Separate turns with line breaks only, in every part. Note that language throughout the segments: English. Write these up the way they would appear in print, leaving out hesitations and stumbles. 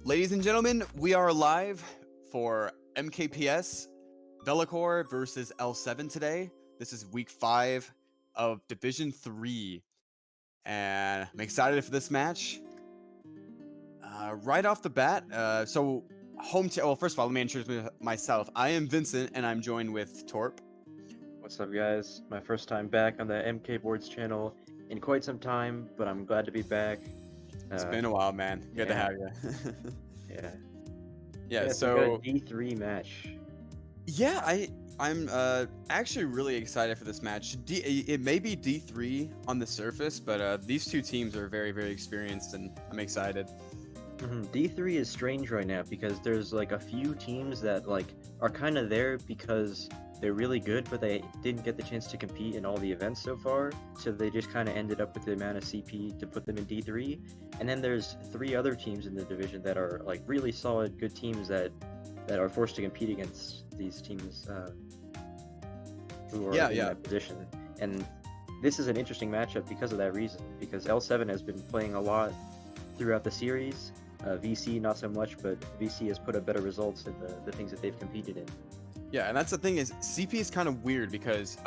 Ladies and gentlemen, we are live for MKPS Vellichor versus L7 today. This is week 5 of Division 3, and I'm excited for this match. Right off the bat, well, first of all, let me introduce myself. I am Vincent, and I'm joined with Torp.
What's up, guys? My first time back on the MK Boards channel in quite some time, but I'm glad to be back.
It's been a while, man. Good to
yeah.
have you.
Yeah.
Yeah,
So we got a
so
D3 match.
yeah, I'm actually really excited for this match. It may be D3 on the surface, but these two teams are very, very experienced, and I'm excited.
D3 is strange right now because there's like a few teams that like are kind of there because they're really good, but they didn't get the chance to compete in all the events so far, so they just kind of ended up with the amount of CP to put them in D3. And then there's 3 other teams in the division that are like really solid, good teams that are forced to compete against these teams who are in that position. And this is an interesting matchup because of that reason, because L7 has been playing a lot throughout the series. VC not so much, but VC has put up better results in the things that they've competed in.
Yeah, and that's the thing is CP is kind of weird because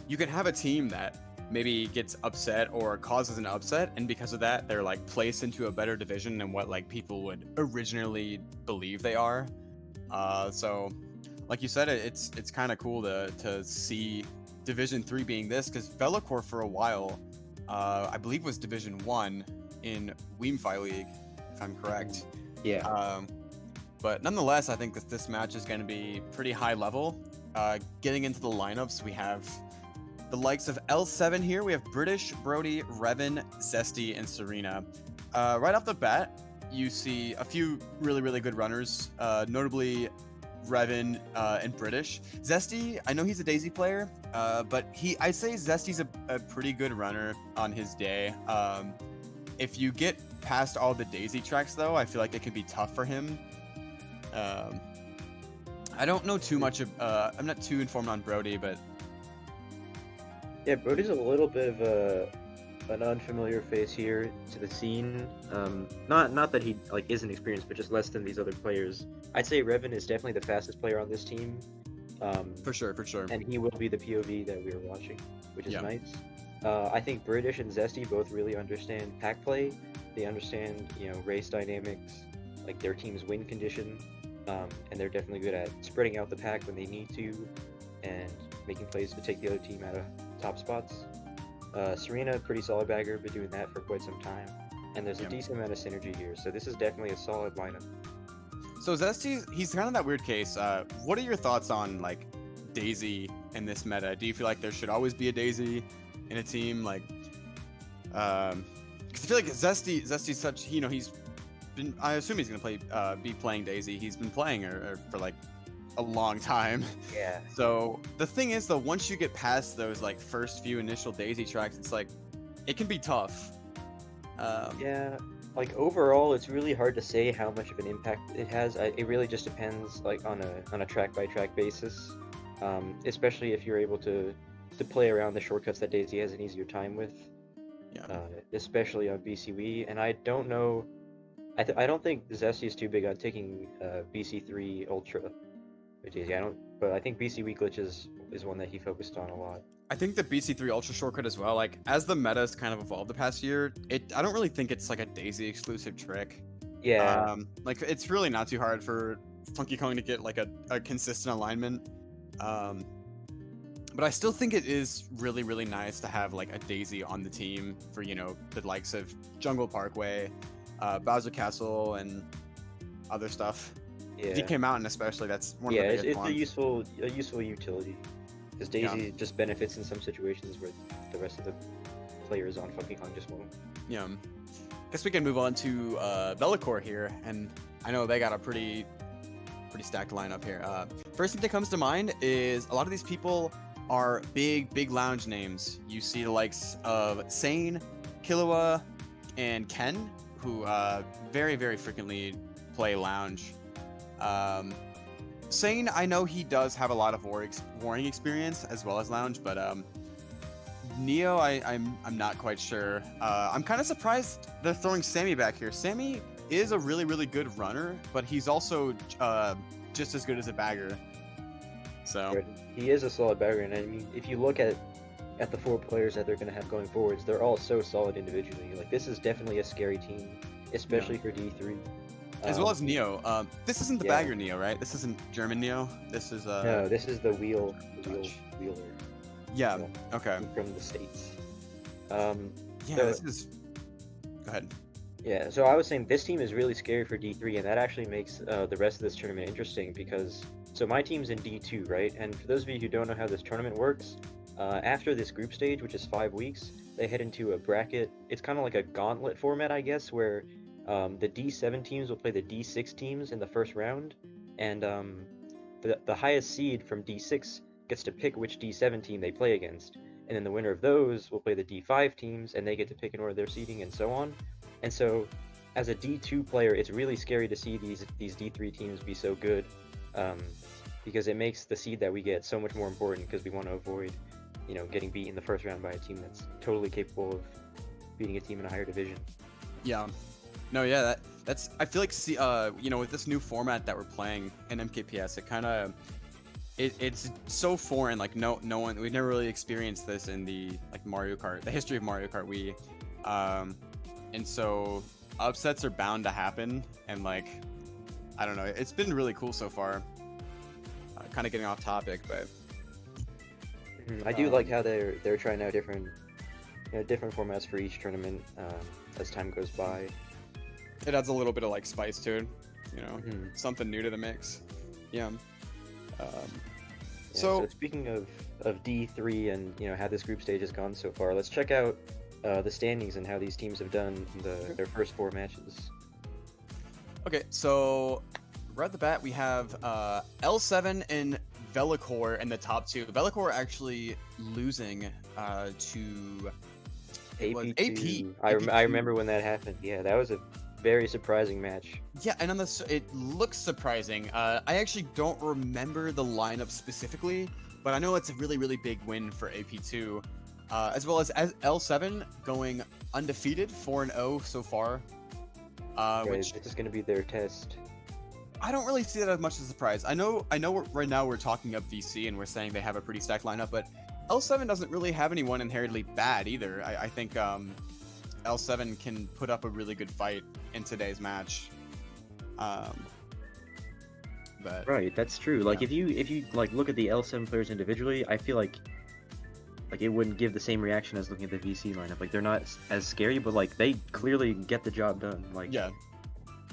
you can have a team that maybe gets upset or causes an upset, and because of that, they're like placed into a better division than what like people would originally believe they are. So, like you said, it's kind of cool to see Division 3 being this, because Vellichor for a while, I believe was Division 1 in Weemfi League, if I'm correct.
Yeah.
But nonetheless, I think that this match is going to be pretty high level. Getting into the lineups, we have the likes of L7 here. We have British, Brody, Revan, Zesty, and Serena. Right off the bat, you see a few really, really good runners, notably Revan and British. Zesty, I know he's a Daisy player, but I'd say Zesty's a pretty good runner on his day. If you get past all the Daisy tracks, though, I feel like it can be tough for him. I don't know too much I'm not too informed on Brody, but
yeah, Brody's a little bit of an unfamiliar face here to the scene. Not that he like isn't experienced, but just less than these other players. I'd say Revan is definitely the fastest player on this team.
For sure.
And he will be the POV that we are watching, which is nice. I think British and Zesty both really understand pack play. They understand, race dynamics, like their team's win condition, and they're definitely good at spreading out the pack when they need to, and making plays to take the other team out of top spots. Serena, pretty solid bagger, been doing that for quite some time, and there's a decent amount of synergy here, so this is definitely a solid lineup.
So Zesty, he's kind of that weird case. What are your thoughts on like Daisy in this meta? Do you feel like there should always be a Daisy in a team? Like, because I feel like Zesty's such, he's been, I assume he's gonna be playing Daisy. He's been playing her for like a long time.
Yeah.
So the thing is, though, once you get past those like first few initial Daisy tracks, it's like it can be tough.
Yeah, like overall, it's really hard to say how much of an impact it has. It really just depends, like on a track by track basis. Especially if you're able to play around the shortcuts that Daisy has an easier time with.
Yeah.
Especially on BCW, and I don't know. I don't think Zesty is too big on taking BC3 Ultra with Daisy. But I think BCW glitches is one that he focused on a lot.
I think the BC3 Ultra shortcut as well. Like as the meta's kind of evolved the past year, I don't really think it's like a Daisy exclusive trick.
Yeah.
Like it's really not too hard for Funky Kong to get like a consistent alignment. But I still think it is really, really nice to have like a Daisy on the team for, the likes of Jungle Parkway, Bowser Castle, and other stuff.
Yeah.
DK Mountain especially, that's one of the biggest ones.
It's a useful utility. Because Daisy just benefits in some situations where the rest of the players on Funky Kong just won't.
Yeah. Guess we can move on to Vellichor here, and I know they got a pretty stacked lineup here. First thing that comes to mind is a lot of these people are big lounge names. You see the likes of Sane, Killua, and Ken, who very, very frequently play lounge. Sane, I know he does have a lot of warring experience as well as lounge, but Neo, I'm not quite sure. I'm kind of surprised they're throwing Sammy back here. Sammy is a really, really good runner, but he's also just as good as a bagger. So
Right. He is a solid bagger, and I mean, if you look at the 4 players that they're going to have going forwards, they're all so solid individually. Like, this is definitely a scary team, especially for D3.
as well as Neo. This isn't the
yeah.
bagger Neo, right? This isn't German Neo. This is
No, this is the wheeler.
Yeah.
Well,
Okay.
from the States.
Yeah.
So-
This is. Go ahead.
Yeah, so I was saying this team is really scary for D3, and that actually makes the rest of this tournament interesting because, so my team's in D2, right? And for those of you who don't know how this tournament works, after this group stage, which is 5 weeks, they head into a bracket. It's kind of like a gauntlet format, I guess, where the D7 teams will play the D6 teams in the first round, and the highest seed from D6 gets to pick which D7 team they play against, and then the winner of those will play the D5 teams, and they get to pick in order their seeding, and so on. And so, as a D2 player, it's really scary to see these D3 teams be so good, because it makes the seed that we get so much more important, because we want to avoid, getting beat in the first round by a team that's totally capable of beating a team in a higher division.
Yeah. No, yeah, that's. I feel like, with this new format that we're playing in MKPS, it kind of, it's so foreign. Like no one, we've never really experienced this in the Mario Kart, the history of Mario Kart. And so upsets are bound to happen, and I don't know. It's been really cool so far. Kind of getting off topic, but
I do like how they're trying out different formats for each tournament as time goes by.
it adds a little bit of spice to it,
Mhm.
something new to the mix. Yeah.
Yeah,
So
speaking of D3 and how this group stage has gone so far, let's check out the standings and how these teams have done in their first 4 matches.
okay, so right at the bat we have L7 and Vellichor in the top 2. Vellichor actually losing to
AP2.
AP2.
I remember when that happened. Yeah, that was a very surprising match.
Yeah, and it looks surprising. I actually don't remember the lineup specifically, but I know it's a really, really big win for AP2, as well as L7 going undefeated, 4-0 so far. Which
This is going to be their test.
I don't really see that as much as a surprise. I know. Right now we're talking up VC and we're saying they have a pretty stacked lineup, but L7 doesn't really have anyone inherently bad either. I think L7 can put up a really good fight in today's match. But
Right, that's true. Like if you look at the L7 players individually, I feel like it wouldn't give the same reaction as looking at the VC lineup. Like they're not as scary, but they clearly get the job done.
yeah,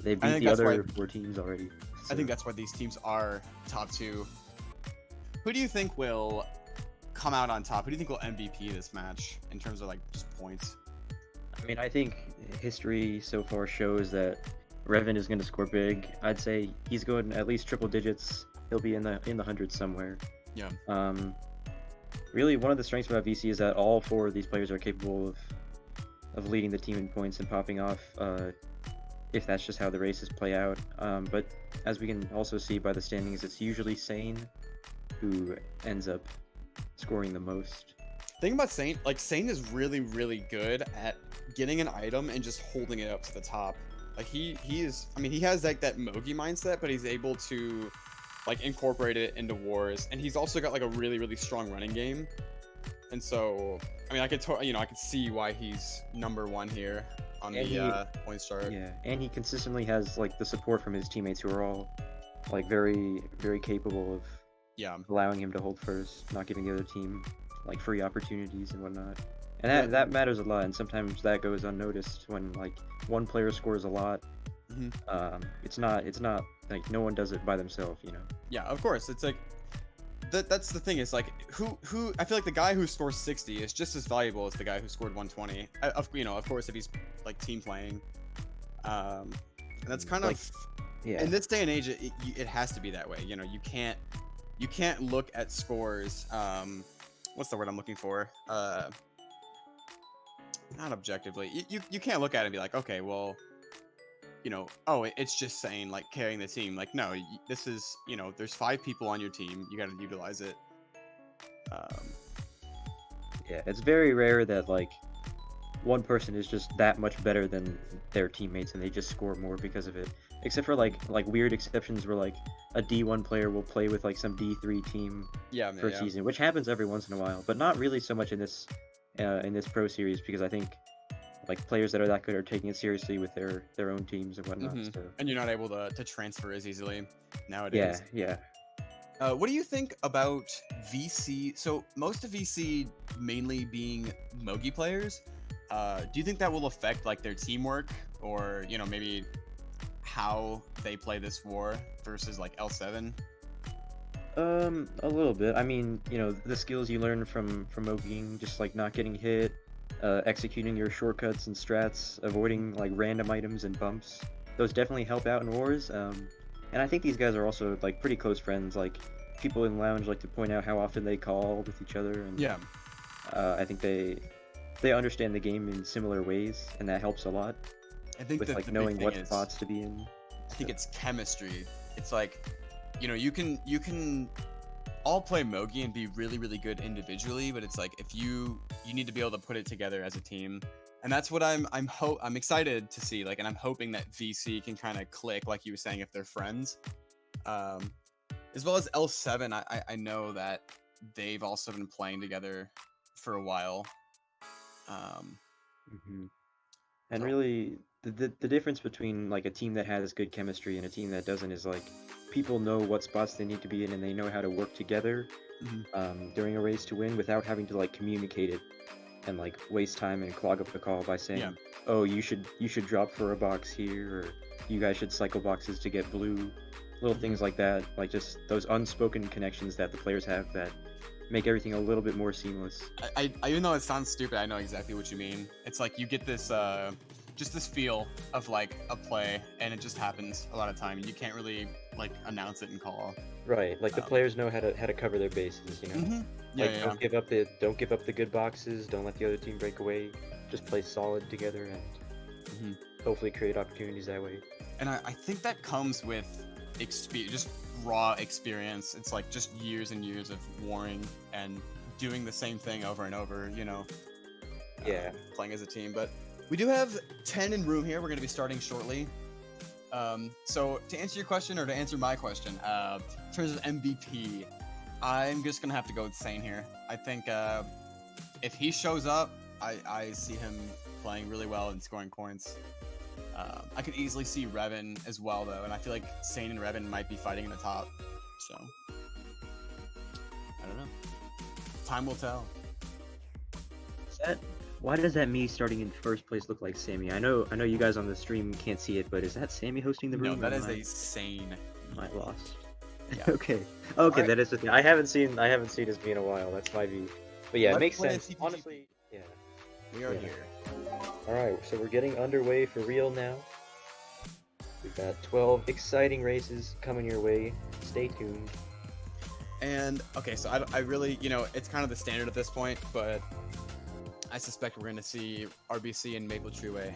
they beat the other 4 teams already.
I think that's why these teams are top 2. Who do you think will come out on top? Who do you think will MVP this match in terms of just points?
I mean, I think history so far shows that Revan is going to score big. I'd say he's going at least triple digits. He'll be in the hundreds somewhere.
Yeah.
Really, one of the strengths about VC is that all 4 of these players are capable of leading the team in points and popping off. If that's just how the races play out. But as we can also see by the standings, it's usually Sane who ends up scoring the most.
Thing about Saint, Saint is really, really good at getting an item and just holding it up to the top. He is, I mean, he has that Mogi mindset, but he's able to incorporate it into wars, and he's also got a really, really strong running game. And so, I mean, I could see why he's number 1 here on the points chart.
Yeah, and he consistently has the support from his teammates who are all very, very capable of allowing him to hold first, not giving the other team free opportunities and whatnot. And that matters a lot, and sometimes that goes unnoticed when one player scores a lot.
Mm-hmm.
It's not no one does it by themselves,
Yeah, of course. It's that's the thing, is who I feel like the guy who scores 60 is just as valuable as the guy who scored 120. Of course, if he's team playing. And that's kind of in this day and age, it has to be that way. You can't look at scores. What's the word I'm looking for? Not objectively. You can't look at it and be like, okay, well, it's just saying carrying the team. No, this is, there's 5 people on your team. You got to utilize it.
Yeah, it's very rare that one person is just that much better than their teammates, and they just score more because of it. Except for like weird exceptions where like a D1 player will play with like some D3 team
Yeah,
for a season, which happens every once in a while, but not really so much in this pro series, because I think like players that are that good are taking it seriously with their own teams and whatnot. So
And you're not able to transfer as easily
yeah,
nowadays.
yeah.
What do you think about VC? So most of VC mainly being Mogi players. Do you think that will affect like their teamwork, or maybe how they play this war versus like L7?
A little bit. I mean, the skills you learn from Oging, just like not getting hit, executing your shortcuts and strats, avoiding like random items and bumps. Those definitely help out in wars. And I think these guys are also like pretty close friends. Like people in lounge like to point out how often they call with each other, and
Yeah,
I think they understand the game in similar ways, and that helps a lot
I think
with
that
like
the
knowing
big
what
thing is,
spots to be in.
I think it's chemistry. It's like, you can all play Mogi and be really, really good individually, but it's like if you need to be able to put it together as a team. And that's what I'm excited to see, like, and I'm hoping that VC can kind of click, like you were saying, if they're friends. As well as L7, I know that they've also been playing together for a while.
hmm And
So
really, the difference between like a team that has good chemistry and a team that doesn't is like people know what spots they need to be in, and they know how to work together
mhm.
during a race to win without having to like communicate it and like waste time and clog up the call by saying,
Yeah.
"Oh, you should drop for a box here," or "You guys should cycle boxes to get blue." Little
Mhm.
things like that, like just those unspoken connections that the players have that make everything a little bit more seamless.
Even though it sounds stupid, I know exactly what you mean. It's like you get this just this feel of like a play, and it just happens a lot of time. You can't really like announce it and call.
Right, like the
Um,
players know how to cover their bases, you know.
mhm. Yeah,
Like
yeah, yeah.
don't give up the good boxes, don't let the other team break away. Just play solid together and
Mhm.
hopefully create opportunities that way.
And I think that comes with just raw experience. It's like just years and years of warring and doing the same thing over and over,
Yeah.
playing as a team. But we do have 10 in room here. We're going to be starting shortly. So to answer your question, or to answer my question, in terms of MVP, I'm just going to have to go with Sane here. I think if he shows up, I see him playing really well and scoring points. I could easily see Revan as well, though, and I feel like Sane and Revan might be fighting in the top. So, I don't know. Time will tell.
Is that Why does that me starting in first place look like Sammy? I know you guys on the stream can't see it, but is that Sammy hosting the
No,
room?
that
or
is
am
a Sane.
I lost?
Yeah.
Okay. Okay,
Alright.
that is the thing. I haven't seen his V in a while. That's my V. But yeah, it
Let's
makes
play a
sense.
TPP.
Honestly, yeah.
We are
Yeah.
here.
Alright, so we're getting underway for real now. We've got 12 exciting races coming your way. Stay tuned.
And, okay, so I really, it's kind of the standard at this point, but I suspect we're going to see RBC and Maple Treeway.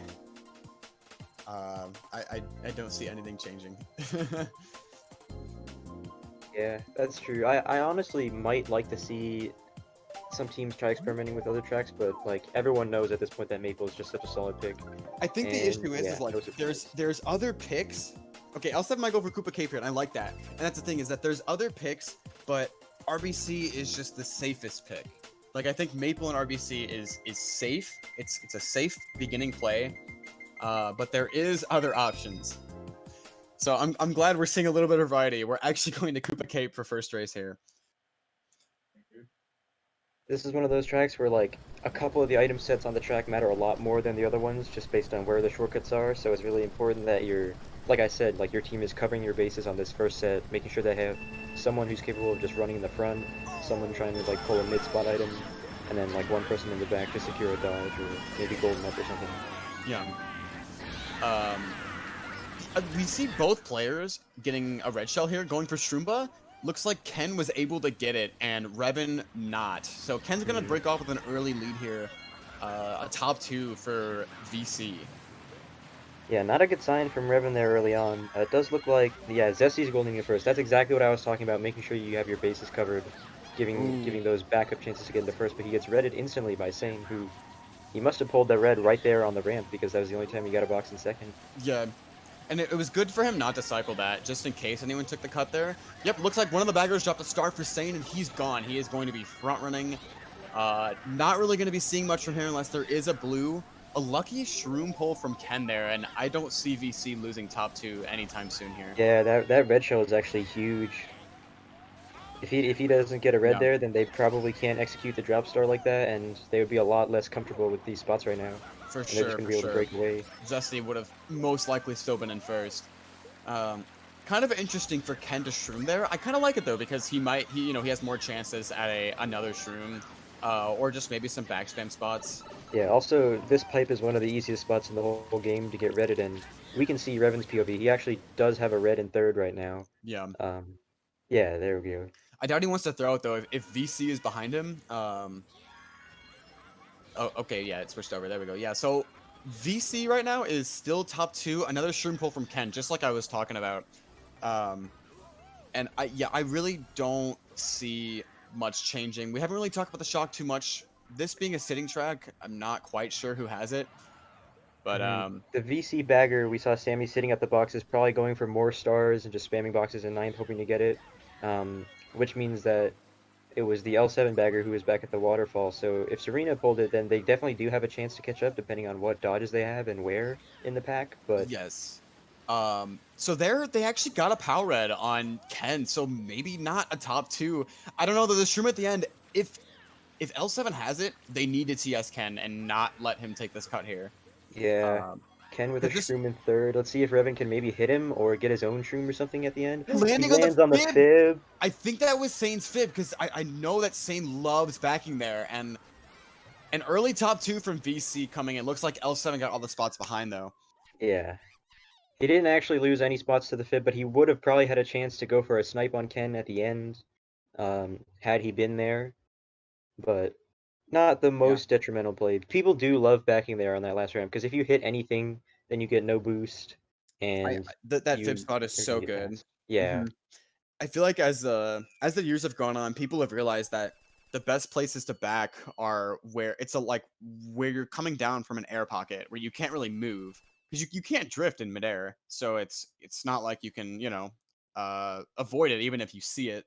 I don't see anything changing.
Yeah, that's true. I honestly might like to see some teams try experimenting with other tracks, but like everyone knows at this point that Maple is just such a solid pick.
I think the
And,
issue is,
yeah,
like
no surprise.
there's other picks. Okay, L7 might go for Koopa Cape here, and I like that. And that's the thing, is that there's other picks, but RBC is just the safest pick. Like, I think Maple and RBC is safe. It's a safe beginning play, but there is other options. So I'm glad we're seeing a little bit of variety. We're actually going to Koopa Cape for first race here.
This is one of those tracks where like a couple of the item sets on the track matter a lot more than the other ones, just based on where the shortcuts are. So it's really important that like I said, like your team is covering your bases on this first set, making sure they have someone who's capable of just running in the front, someone trying to like pull a mid spot item, and then like one person in the back to secure a dodge or maybe golden up or something.
Yeah. We see both players getting a red shell here, going for Shroomba. Looks like Ken was able to get it, and Revan not. So Ken's gonna break off with an early lead here. A top 2 for VC.
Yeah, not a good sign from Revan there early on. It does look like, yeah, Zessy's golding you first. That's exactly what I was talking about, making sure you have your bases covered, giving those backup chances to get into first, but he gets redded instantly by Sane, who He must have pulled that red right there on the ramp because that was the only time he got a box in second.
Yeah. And it was good for him not to cycle that, just in case anyone took the cut there. Yep, looks like one of the baggers dropped a star for Sane, and he's gone. He is going to be front running. Not really going to be seeing much from him unless there is a blue. A lucky shroom pull from Ken there, and I don't see VC losing top 2 anytime soon here.
Yeah, that red shell is actually huge. If he doesn't get a red
Yeah.
there, then they probably can't execute the drop star like that, and they would be a lot less comfortable with these spots right now.
For
And they're just
sure,
gonna
for
be able
sure.
to break away.
Zesty would have most likely still been in first. Kind of interesting for Ken to shroom there. I kind of like it though because he has more chances at another shroom, or just maybe some back spam spots.
Yeah, also, this pipe is one of the easiest spots in the whole game to get redded in. We can see Revan's POV. He actually does have a red in third right now.
Yeah.
Yeah, there we go.
I doubt he wants to throw it though. If VC is behind him, oh, okay, yeah, it switched over. There we go. Yeah, so VC right now is still top 2. Another shroom pull from Ken, just like I was talking about. And I really don't see much changing. We haven't really talked about the shock too much. This being a sitting track, I'm not quite sure who has it. But
The VC bagger, we saw Sammy sitting at the boxes, probably going for more stars and just spamming boxes in ninth, hoping to get it. Which means that it was the L7 bagger who was back at the waterfall. So if Serena pulled it, then they definitely do have a chance to catch up, depending on what dodges they have and where in the pack. But
yes. So they actually got a power red on Ken, so maybe not a top 2. I don't know, though, the shroom at the end, if L7 has it, they need to TS Ken and not let him take this cut here.
yeah, Ken with a
this-
shroom in third. Let's see if Revan can maybe hit him or get his own shroom or something at the end.
Landing
He lands on the
fib.
fib.
I think that was Sane's fib, because I know that Sane loves backing there, and an early top 2 from VC coming in. Looks like L7 got all the spots behind, though.
Yeah. He didn't actually lose any spots to the fib, but he would have probably had a chance to go for a snipe on Ken at the end, had he been there. But not the most detrimental play. People do love backing there on that last round, because if you hit anything, then you get no boost, and
That fib spot is
you're
so
gonna get
good.
passed. Yeah.
Mhm. I feel like as the years have gone on, people have realized that the best places to back are where it's where you're coming down from an air pocket where you can't really move because you can't drift in midair. So it's not like you can avoid it even if you see it.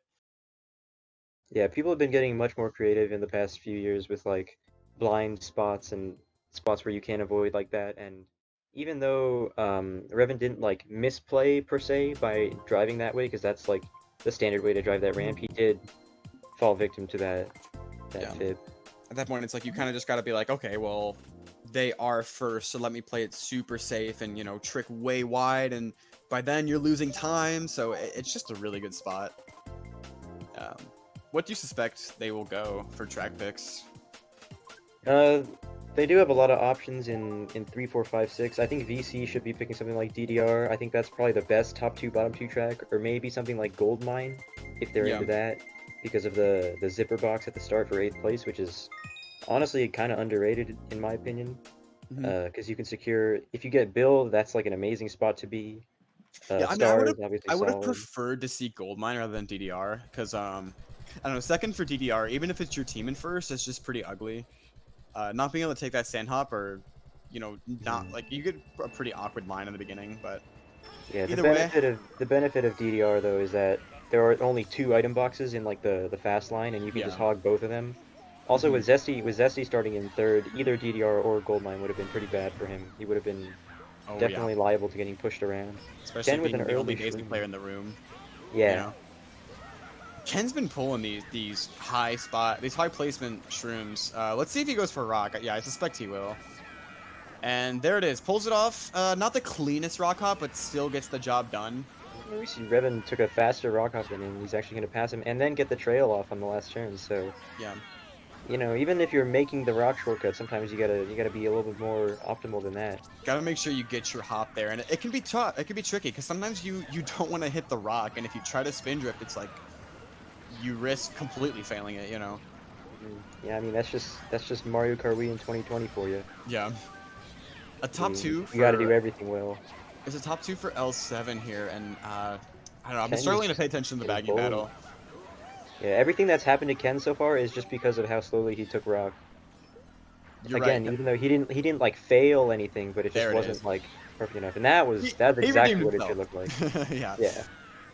Yeah, people have been getting much more creative in the past few years with like blind spots and spots where you can't avoid like that. And even though Revan didn't like misplay per se by driving that way, because that's like the standard way to drive that ramp, he did fall victim to that
Yeah.
fib.
At that point, it's like you kind of just got to be like, okay, well, they are first, so let me play it super safe and trick way wide, and by then you're losing time, so it's just a really good spot. What do you suspect they will go for track picks?
They do have a lot of options in 3, 4, 5, 6. I think VC should be picking something like DDR. I think that's probably the best top 2, bottom 2 track, or maybe something like Goldmine if they're into that, because of the zipper box at the start for 8th place, which is honestly kind of underrated in my opinion. Because you can secure, if you get Bill, that's like an amazing spot to be.
Yeah, I mean,
Stars, obviously
I would have
solid.
preferred to see Goldmine rather than DDR, because I don't know, second for DDR, even if it's your team in first, it's just pretty ugly. Not being able to take that sand hop, or not like you get a pretty awkward line in the beginning, but
yeah,
either
the benefit of DDR though is that there are only 2 item boxes in like the fast line, and you can just hog both of them. Also, with Zesty starting in third, either DDR or Goldmine would have been pretty bad for him. He would have been definitely liable to getting pushed around.
Especially
Ken with
being
an
the
early
only basic
shroom.
player in the room.
Yeah.
Ken's been pulling these high placement shrooms. Let's see if he goes for rock. Yeah, I suspect he will. And there it is. Pulls it off. Not the cleanest rock hop, but still gets the job done.
We see Revan took a faster rock hop than him. He's actually going to pass him and then get the trail off on the last turn. So
yeah,
even if you're making the rock shortcut, sometimes you gotta be a little bit more optimal than that.
Gotta make sure you get your hop there, and it can be tough. It can be tricky because sometimes you don't want to hit the rock, and if you try to spin drift, it's like you risk completely failing it.
Yeah, I mean that's just Mario Kart Wii in 2020 for you.
Yeah. A top 2.
You got to do everything well.
There's a top 2 for L7 here, and I don't know. I'm
Ken
struggling to pay attention to the baggy battle.
Yeah, everything that's happened to Ken so far is just because of how slowly he took rock.
You're
Again,
right.
even though he didn't like fail anything, but it just
There it is.
wasn't like perfect enough. And that's
He
exactly
redeemed
what it
himself.
should look like.
Yeah.
Yeah.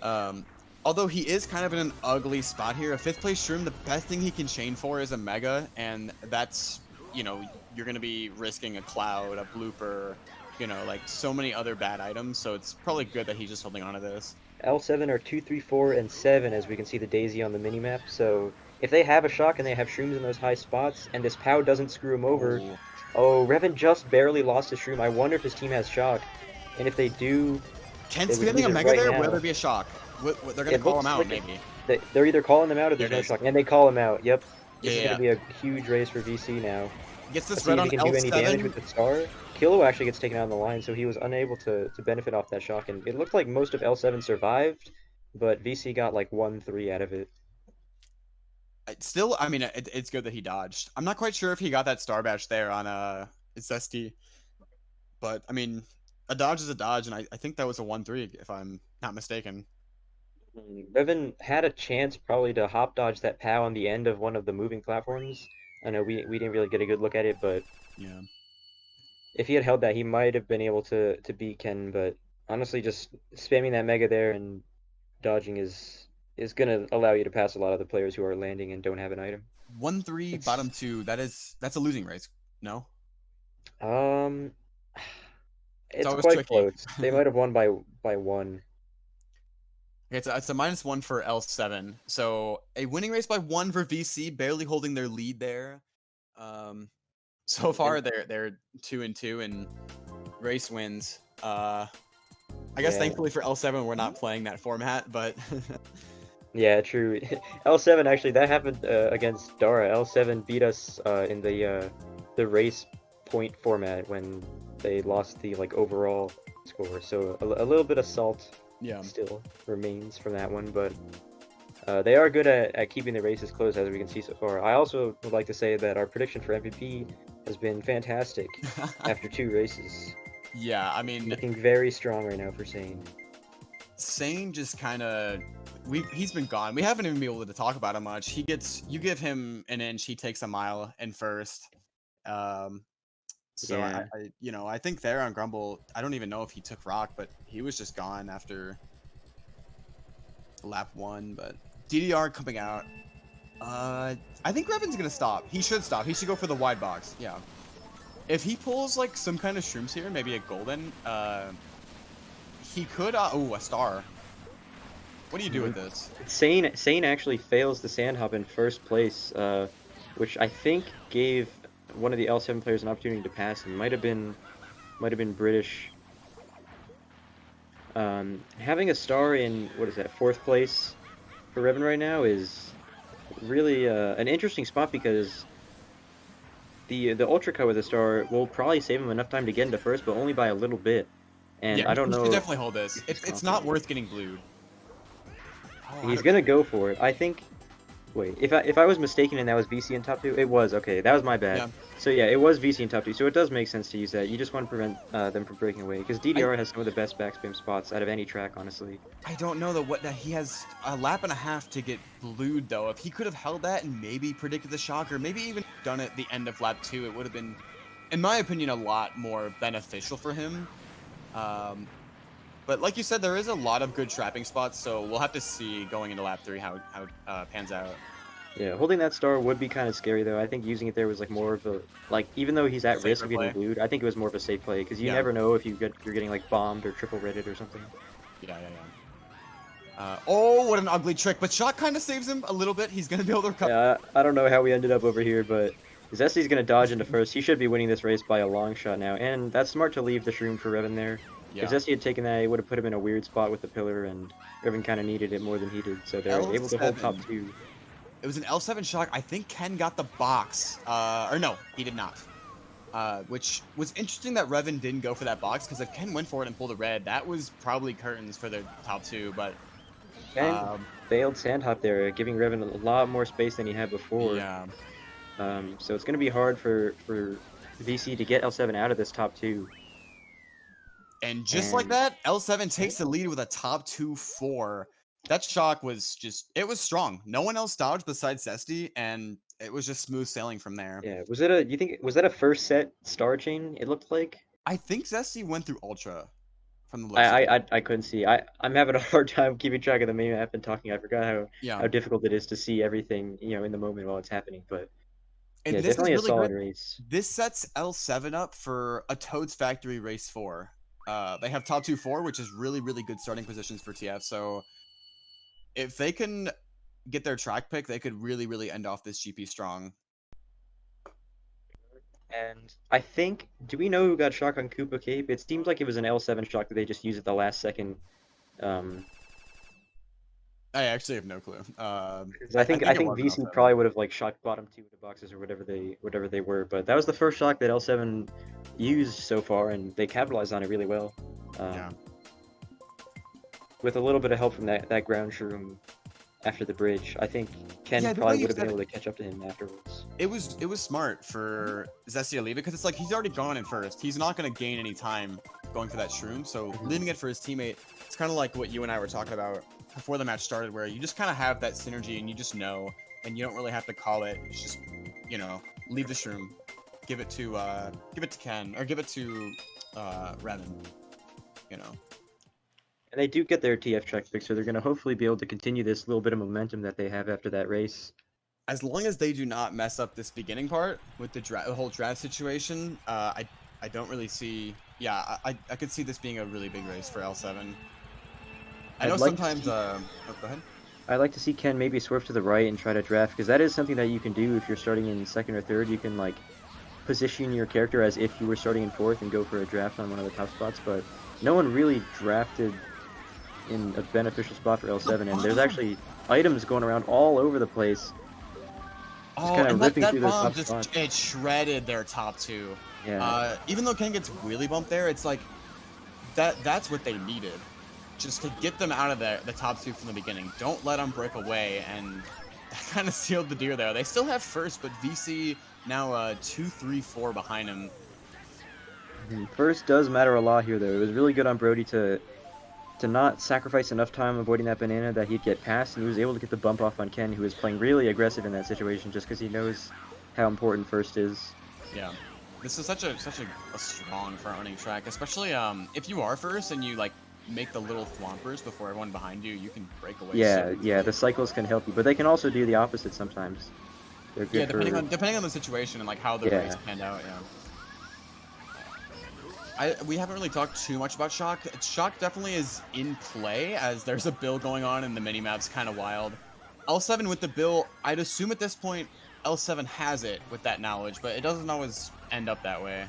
Um, although he is kind of in an ugly spot here. A fifth place shroom, the best thing he can chain for is a mega, and that's, you know, you're gonna be risking a cloud, a blooper, you know, like so many other bad items. So it's probably good that he's just holding on to this.
L7 are 2, 3, 4, and 7, as we can see the daisy on the minimap. So if they have a shock and they have shrooms in those high spots, and this POW doesn't screw him over,
Oh,
oh, Revan just barely lost his shroom. I wonder if his team has shock, and if they do, they
Kent's
would
getting
lose
a
it
mega
right
there. Will there
now.
be a shock? They're gonna
It
call him
looks
out,
like
maybe.
they're either calling them out or
There
there's
it
no
is.
shock, and they call him out. Yep,
Yeah,
this is
yeah,
going to
yeah.
be a huge race for VC now.
Gets
Let's
this
see
red
if
on
he can do any damage with
L7.
the star. Kilo actually gets taken out on the line, so he was unable to benefit off that shock, and it looked like most of L7 survived, but VC got like 1-3 out of it.
Still, I mean, it's good that he dodged. I'm not quite sure if he got that star bash there on Zesty, but I mean, a dodge is a dodge, and I think that was a 1-3 if I'm not mistaken.
Revan had a chance probably to hop dodge that POW on the end of one of the moving platforms. I know we didn't really get a good look at it, but
Yeah.
if he had held that, he might have been able to beat Ken. But honestly, just spamming that mega there and dodging is gonna allow you to pass a lot of the players who are landing and don't have an item.
1-3
It's
bottom two. That's a losing race. No,
um,
it's
it's
always
quite
tricky.
close. They might have won by one.
It's a -1 for L7. So a winning race by 1 for VC, barely holding their lead there. Um, so
And
far they're 2-2 in race wins. I guess
yeah,
thankfully for L7 we're not playing that format, but
yeah, true. L7 actually that happened against Dara. L7 beat us in the race point format when they lost the like overall score. So a little bit of salt
yeah.
still remains from that one, but they are good at keeping the races close, as we can see so far. I also would like to say that our prediction for MVP has been fantastic after 2 races.
Yeah, I mean,
Looking very strong right now for Sane.
Sane just kind of he's been gone. We haven't even been able to talk about him much. You give him an inch, he takes a mile in first. Um, so
Yeah.
I think there on Grumble, I don't even know if he took rock, but he was just gone after lap 1. But DDR coming out. I think Revan's gonna stop. He should stop. He should go for the wide box. Yeah. If he pulls like some kind of shrooms here, maybe a golden, he could. Oh, a star. What do you do with this?
Sane actually fails the sand hop in first place, which I think gave one of the L7 players an opportunity to pass him. Might have been British. Having a star in what is that, 4th place for Revan right now is really an interesting spot because the ultra cut with a star will probably save him enough time to get into first, but only by a little bit. And
Yeah,
I don't
he
know
should
if
definitely hold this.
he's
It's not
confident.
worth getting blued. Oh,
He's gonna go for it. I think. Wait, if I was mistaken and that was VC in top 2, it was. Okay, that was my bad.
Yeah.
So yeah, it was VC in top 2, so it does make sense to use that. You just want to prevent them from breaking away, because DDR has some of the best backspam spots out of any track, honestly.
I don't know that he has a lap and a half to get blued though. If he could have held that and maybe predicted the shock, or maybe even done it at the end of lap 2, it would have been, in my opinion, a lot more beneficial for him. But like you said, there is a lot of good trapping spots, so we'll have to see going into lap 3 how it pans out.
Yeah, holding that star would be kind of scary though. I think using it there was like more of a even though he's at risk
Safer
of getting
play.
blued, I think it was more of a safe play because you
Yeah.
never know if you're getting like bombed or triple redded or something.
Yeah. Oh, what an ugly trick! But shot kind of saves him a little bit. He's gonna be able to recover.
Yeah, I don't know how we ended up over here, but Zesty's gonna dodge into first. He should be winning this race by a long shot now, and that's smart to leave the shroom for Revan there.
Yeah.
If Zesty had taken that, it would have put him in a weird spot with the pillar, and Revan kind of needed it more than he did, so they're able to hold top 2.
It was an L7 shock. I think Ken got the box. Or no, he did not. Which was interesting that Revan didn't go for that box, because if Ken went for it and pulled a red, that was probably curtains for the top 2. But
Ken failed sand hop there, giving Revan a lot more space than he had before.
yeah,
So it's going to be hard for VC to get L7 out of this top 2.
and just like that, L7 takes the lead with a top 2-4. that shock was it was strong. No one else dodged besides Zesty, and it was just smooth sailing from there.
Yeah, you think was that a first set star chain? It looked like.
I think Zesty went through Ultra from the looks of
I
it.
I, I couldn't see. I'm having a hard time keeping track of the main map and talking. I forgot
Yeah.
how difficult it is to see everything, in the moment while it's happening. But
And
yeah,
this is
definitely a
really
solid
good.
race.
This sets L7 up for a Toad's Factory Race 4. They have top 2-4, which is really, really good starting positions for TF. So if they can get their track pick, they could really, really end off this GP strong.
And I think, do we know who got shock on Koopa Cape? It seems like it was an L7 shock that they just used at the last second.
I actually have no clue.
'Cause
I
I
think it
think
was an
VC
L7.
probably would have like shot bottom two into boxes or whatever they were. But that was the first shock that L7 used so far, and they capitalized on it really well.
Yeah.
With a little bit of help from that ground shroom after the bridge, I think Ken
Yeah, the way
probably
you
would have been
said
able to catch up to him afterwards.
it was smart for Zesty to leave it because it's like he's already gone in first. He's not going to gain any time going for that shroom. So leaving it for his teammate, it's kind of like what you and I were talking about before the match started, where you just kind of have that synergy and you just know, and you don't really have to call it. It's just, leave the shroom, give it to Ken or give it to Revan.
And they do get their TF track pick, so they're going to hopefully be able to continue this little bit of momentum that they have after that race.
As long as they do not mess up this beginning part with the whole draft situation, I don't really see. Yeah, I could see this being a really big race for L7. I know sometimes. Oh, go ahead.
I'd like to see Ken maybe swerve to the right and try to draft, because that is something that you can do if you're starting in second or third. You can like position your character as if you were starting in fourth and go for a draft on one of the top spots. But no one really drafted in a beneficial spot for L7, and there's actually items going around all over the place.
Oh,
kind of
and
ripping
that
through those
bomb
top spots.
it shredded their top two.
Yeah.
Even though Ken gets really bumped there, it's like that's what they needed, just to get them out of the top two from the beginning. Don't let them break away, and that kind of sealed the deal there. They still have first, but VC now 2-3-4 behind him.
First does matter a lot here, though. It was really good on Brody to not sacrifice enough time avoiding that banana that he'd get past, and he was able to get the bump off on Ken, who was playing really aggressive in that situation just because he knows how important first is.
Yeah, this is such a strong front running track, especially if you are first and you like make the little thwompers before everyone behind you, you can break away.
Yeah, the cycles can help you, but they can also do the opposite sometimes. They're good
depending on the situation and like how the race panned out. Yeah. We haven't really talked too much about Shock. Shock definitely is in play, as there's a bill going on and the minimap's kind of wild. L7 with the bill, I'd assume at this point L7 has it with that knowledge, but it doesn't always end up that way.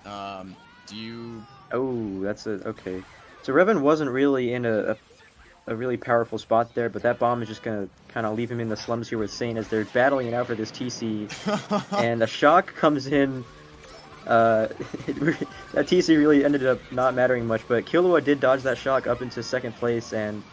Do you...
Oh, that's okay. So Revan wasn't really in a really powerful spot there, but that bomb is just gonna kind of leave him in the slums here with Sane as they're battling it out for this TC. And a Shock comes in. That TC really ended up not mattering much, but Killua did dodge that shock up into second place, and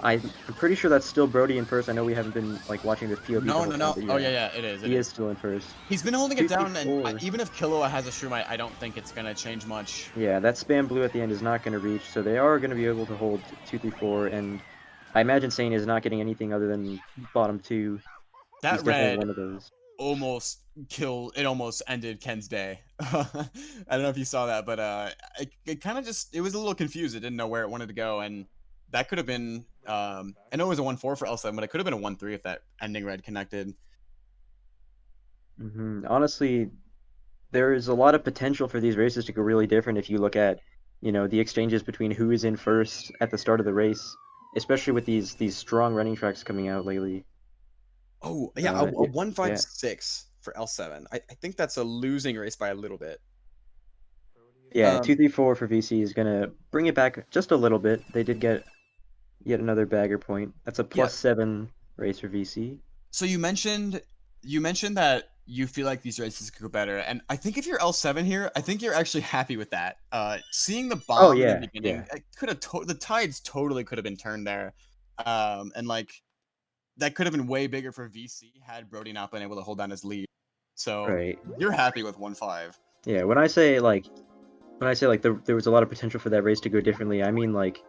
I'm pretty sure that's still Brody in first. I know we haven't been like watching this POV.
No.
Time,
Oh yeah, it is.
He is still in first.
He's been holding it down, and even if Killua has a shroom, I don't think it's gonna change much.
Yeah, that spam blue at the end is not gonna reach, so they are gonna be able to hold 2-3-4, and I imagine Sane is not getting anything other than bottom two.
That red
one of those.
almost ended Ken's day. I don't know if you saw that, but it kind of it was a little confused. It didn't know where it wanted to go, and that could have been I know it was a 1-4 for L7, but it could have been a 1-3 if that ending red connected.
Honestly, there is a lot of potential for these races to go really different if you look at, the exchanges between who is in first at the start of the race, especially with these strong running tracks coming out lately.
Oh, yeah, a 1-5-6 for L7. I think that's a losing race by a little bit.
Yeah, 2-3-4 for VC is going to bring it back just a little bit. They did get yet another bagger point. That's a +7 race for VC.
So you mentioned that you feel like these races could go better, and I think if you're L7 here, I think you're actually happy with that. Seeing the bomb in the beginning, it could have the tides totally could have been turned there, and like that could have been way bigger for VC had Brody not been able to hold down his lead. So you're happy with 1-5.
Yeah, when I say like there was a lot of potential for that race to go differently, I mean like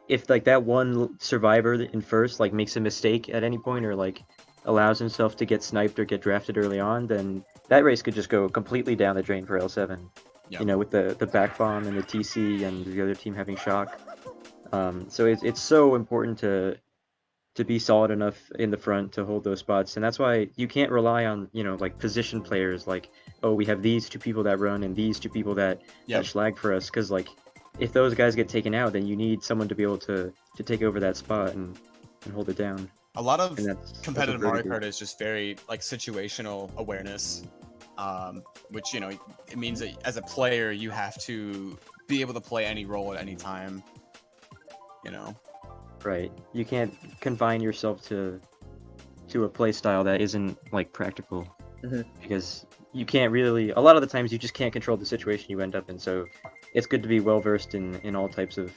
if like that one survivor in first like makes a mistake at any point or like allows himself to get sniped or get drafted early on, then that race could just go completely down the drain for L7.
Yeah.
With the back bomb and the TC and the other team having shock. So it's so important to be solid enough in the front to hold those spots, and that's why you can't rely on like position players like, oh, we have these two people that run and these two people that schlag for us, because like if those guys get taken out, then you need someone to be able to take over that spot and hold it down.
A lot of
that's
competitive Mario Kart is just very like situational awareness, which it means that as a player you have to be able to play any role at any time.
Right. You can't confine yourself to a play style that isn't like practical, because you can't really. A lot of the times you just can't control the situation you end up in. So it's good to be well versed in all types of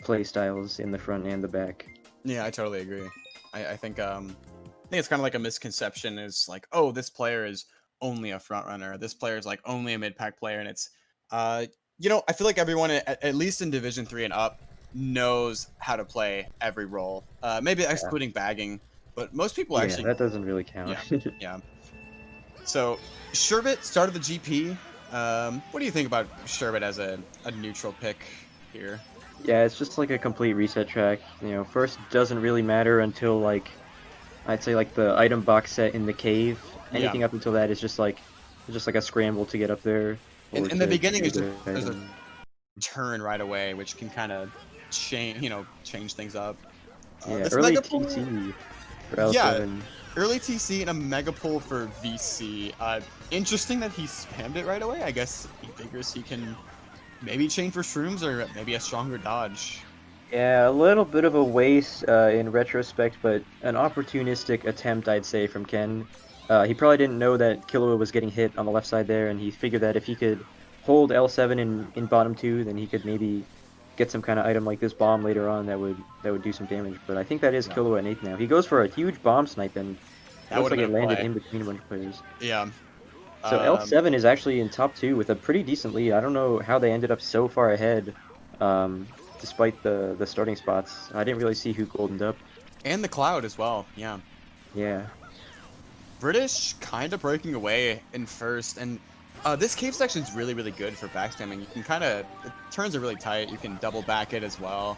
play styles in the front and the back.
Yeah, I totally agree. I think it's kind of like a misconception. Is like, oh, this player is only a front runner. This player is like only a mid pack player, and it's I feel like everyone at least in Division 3 and up knows how to play every role. Maybe excluding bagging, but most people actually.
That doesn't really count.
Yeah. So Sherbet started the GP. What do you think about Sherbet as a neutral pick here?
Yeah, it's just like a complete reset track. First doesn't really matter until like I'd say like the item box set in the cave. Anything up until that is just like a scramble to get up there.
In the beginning, there's a turn right away, which can kind of change things up.
Early TC for L7.
Yeah, early TC and a mega pull for VC. Interesting that he spammed it right away. I guess he figures he can maybe chain for shrooms or maybe a stronger dodge.
Yeah, a little bit of a waste in retrospect, but an opportunistic attempt, I'd say, from Ken. He probably didn't know that Killua was getting hit on the left side there, and he figured that if he could hold L7 in bottom 2, then he could maybe get some kind of item like this bomb later on that would do some damage. But I think that is Killua in 8th now. He goes for a huge bomb snipe, and it looks like it landed in between a bunch of players.
Yeah.
So L7 is actually in top 2 with a pretty decent lead. I don't know how they ended up so far ahead, despite the starting spots. I didn't really see who goldened up.
And the Cloud as well, yeah.
Yeah.
British kind of breaking away in first, and this cave section is really, really good for backstabbing. You can the turns are really tight. You can double back it as well.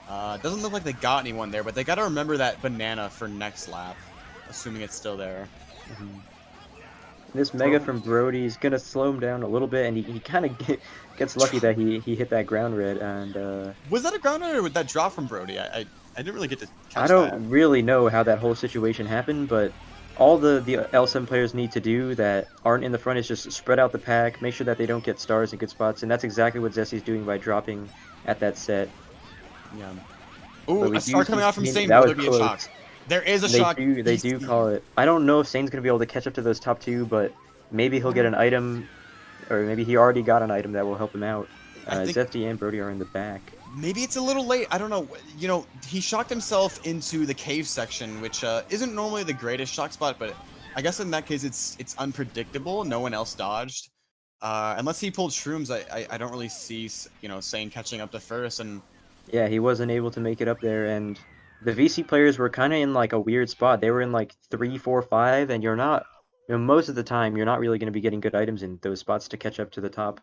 Doesn't look like they got anyone there, but they got to remember that banana for next lap, assuming it's still there.
This mega from Brody is gonna slow him down a little bit, and he kind of gets lucky that he hit that ground red. And
was that a ground red or would that drop from Brody? I didn't really get to catch
I don't really know how that whole situation happened, but all the L7 players need to do that aren't in the front is just spread out the pack, make sure that they don't get stars in good spots, and that's exactly what Zessy's doing by dropping at that set.
Yeah. Ooh, a star coming out from Sane. Will there be a shock? There is a shock.
They do call it. I don't know if Sane's going to be able to catch up to those top 2, but maybe he'll get an item, or maybe he already got an item that will help him out. Zesty and Brody are in the back.
Maybe it's a little late. I don't know. He shocked himself into the cave section, which isn't normally the greatest shock spot, but I guess in that case it's unpredictable. No one else dodged. Unless he pulled shrooms, I don't really see Sane catching up to first. And
yeah, he wasn't able to make it up there, and the VC players were kind of in like a weird spot. They were in like 3, 4, 5, and you're not. Most of the time, you're not really going to be getting good items in those spots to catch up to the top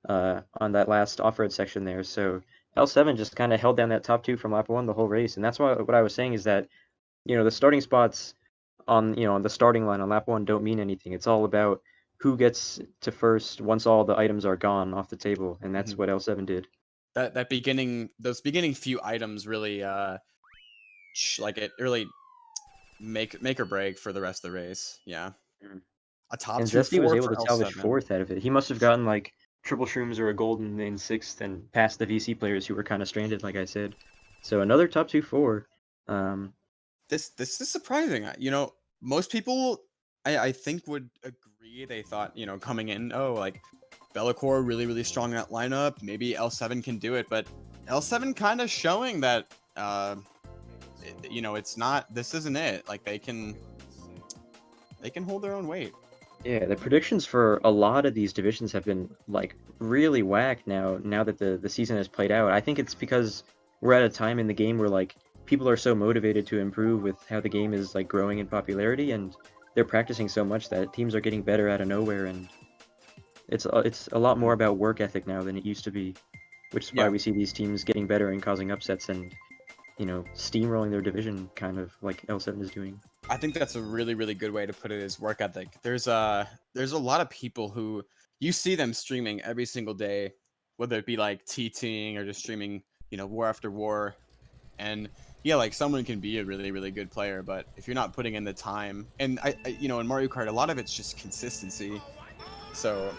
on that last off-road section there. So L7 just kind of held down that top 2 from lap 1 the whole race, and that's why what I was saying is that the starting spots on on the starting line on lap 1 don't mean anything. It's all about who gets to first once all the items are gone off the table, and that's what L7 did.
Those beginning few items really it really make or break for the rest of the race. Yeah. A top 2
Zesty was able to salvage 4th out of it. He must have gotten like triple shrooms or a golden in 6th and passed the VC players who were kind of stranded, like I said. So another top 2-4.
This is surprising. Most people I think would agree. They thought coming in, Vellichor really, really strong in that lineup. Maybe L7 can do it, but L7 kind of showing that it's not. This isn't it. Like they can hold their own weight.
Yeah, the predictions for a lot of these divisions have been like really whacked now that the season has played out. I think it's because we're at a time in the game where like people are so motivated to improve with how the game is like growing in popularity, and they're practicing so much that teams are getting better out of nowhere, and it's a lot more about work ethic now than it used to be, which is why
Yeah.
we see these teams getting better and causing upsets and steamrolling their division, kind of like L7 is doing.
I think that's a really, really good way to put it, is work ethic. There's a lot of people who you see them streaming every single day, whether it be like TTing or just streaming, war after war. And yeah, like someone can be a really, really good player, but if you're not putting in the time, and in Mario Kart, a lot of it's just consistency. So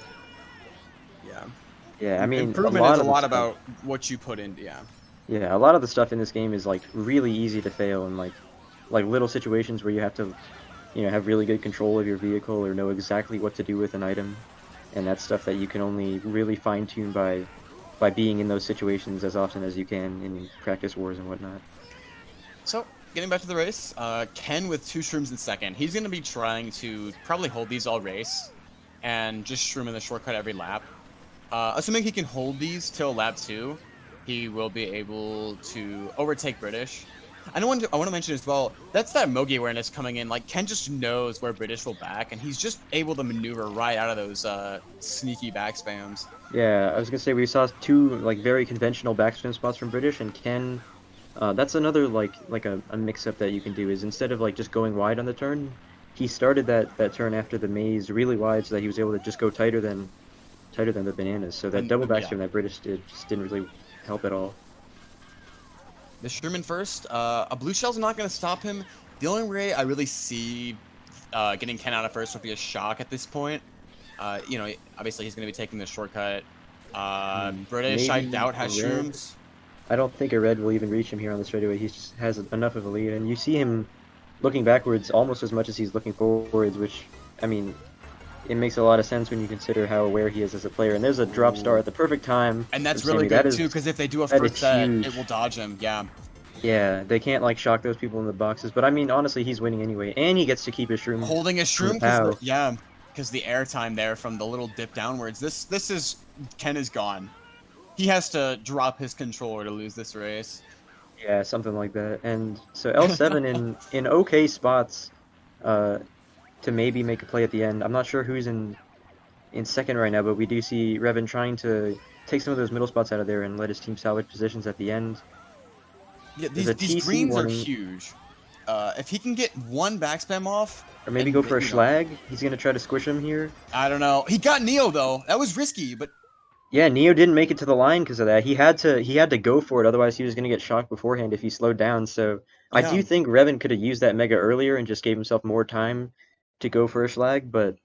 yeah,
Yeah, I mean, a
improvement is
lot
a
of the
lot
stuff.
about what you put in. Yeah.
Yeah, a lot of the stuff in this game is like really easy to fail, and like little situations where you have to, have really good control of your vehicle or know exactly what to do with an item, and that's stuff that you can only really fine tune by being in those situations as often as you can in practice wars and whatnot.
So, getting back to the race, Ken with 2 shrooms in second. He's going to be trying to probably hold these all race and just shroom in the shortcut every lap. Assuming he can hold these till lap 2, he will be able to overtake British. I want to mention as well, that's that Mogi awareness coming in. Like, Ken just knows where British will back, and he's just able to maneuver right out of those sneaky back spams.
Yeah, I was gonna say we saw 2 like very conventional backspin spots from British, and Ken. That's another like a mix-up that you can do is instead of like just going wide on the turn, he started that turn after the maze really wide so that he was able to just go tighter than the bananas. So that double
Yeah.
backspin that British did just didn't really help at all.
The Sherman first. A blue shell's not going to stop him. The only way I really see getting Ken out of first would be a shock at this point. Obviously he's going to be taking the shortcut. British, I
Maybe
doubt, has
a red.
shrooms.
I don't think a red will even reach him here on the straightaway. He just has enough of a lead, and you see him looking backwards almost as much as he's looking forwards, which, I mean, it makes a lot of sense when you consider how aware he is as a player. And there's a drop star at the perfect time.
And that's
from
really
Sammy.
good too, because if they do a
that
first
is
set,
huge.
it will dodge him. Yeah.
Yeah, they can't like shock those people in the boxes, but I mean, honestly, he's winning anyway, and he gets to keep his shroom.
Holding a
from the
shroom,
POW.
because the airtime there from the little dip downwards. This is Ken is gone. He has to drop his controller to lose this race.
Yeah, something like that. And so L7 in okay spots, to maybe make a play at the end. I'm not sure who's in second right now, but we do see Revan trying to take some of those middle spots out of there and let his team salvage positions at the end.
Yeah,
There's a
these
TC
greens are
warning,
huge. If he can get one backspam off,
or maybe
and
go for a
you know,
schlag. He's gonna try to squish him here.
I don't know. He got Neo though. That was risky, but
Yeah, Neo didn't make it to the line because of that. He had to go for it, otherwise he was gonna get shocked beforehand if he slowed down. So I
yeah.
do think Revan could have used that mega earlier and just gave himself more time to go for a schlag, but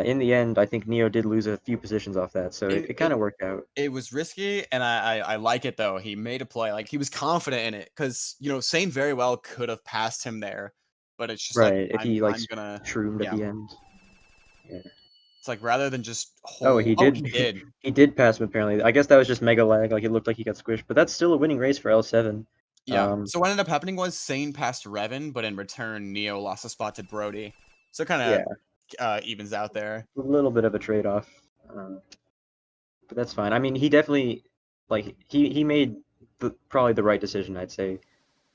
in the end, I think Neo did lose a few positions off that, so
It,
it
it
kind of worked out.
it was risky, and I like it though. He made a play. Like he was confident in it, because Sane very well could have passed him there, but it's just like
Right, if he like
I'm gonna
shroomed at
yeah.
the end. Yeah.
It's like rather than just
Oh,
hold.
he
Oh, he
did.
did.
He did pass him apparently. I guess that was just mega lag. Like it looked like he got squished, but that's still a winning race for L7.
Yeah. So what ended up happening was Sane passed Revan, but in return Neo lost a spot to Brody. So kind
Yeah,
of evens out there.
a little bit of a trade-off, but that's fine. I mean, he definitely like he made probably the right decision, I'd say.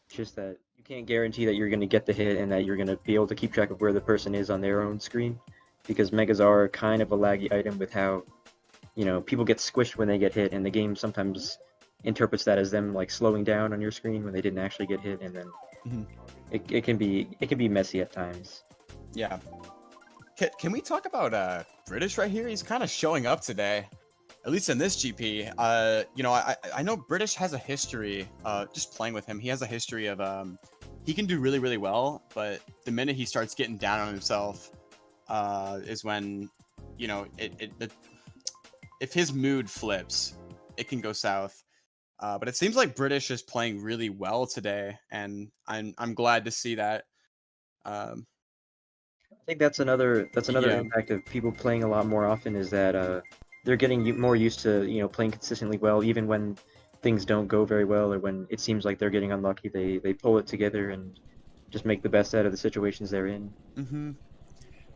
It's just that you can't guarantee that you're going to get the hit and that you're going to be able to keep track of where the person is on their own screen, because megas are kind of a laggy item with how people get squished when they get hit, and the game sometimes interprets that as them like slowing down on your screen when they didn't actually get hit, and then
Mhm.
it can be messy at times.
Yeah. Can we talk about British right here? He's kind of showing up today, at least in this GP. I know British has a history. Just playing with him, he has a history of he can do really, really well, but the minute he starts getting down on himself, is when if his mood flips, it can go south. But it seems like British is playing really well today, and I'm glad to see that. Um,
I think that's another
yeah.
impact of people playing a lot more often, is that they're getting more used to playing consistently well, even when things don't go very well or when it seems like they're getting unlucky. They pull it together and just make the best out of the situations they're in.
Mm-hmm.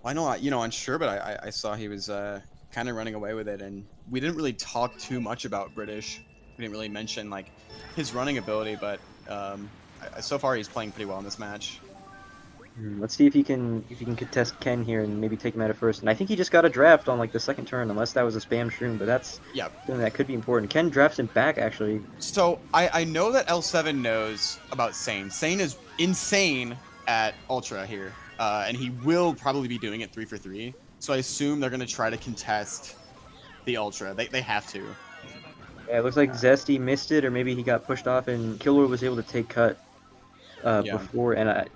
I know, unsure, but I saw he was kind of running away with it, and we didn't really talk too much about British. we didn't really mention like his running ability, but so far he's playing pretty well in this match.
Let's see if he can contest Ken here and maybe take him out of first. And I think he just got a draft on like the second turn, unless that was a spam shroom. But that's something that could be important. Ken drafts him back actually.
So I know that L7 knows about Sane. Sane is insane at Ultra here, and he will probably be doing it 3 for 3. So I assume they're gonna try to contest the Ultra. They have to.
Yeah, it looks like Zesty missed it, or maybe he got pushed off, and Killer was able to take cut before. And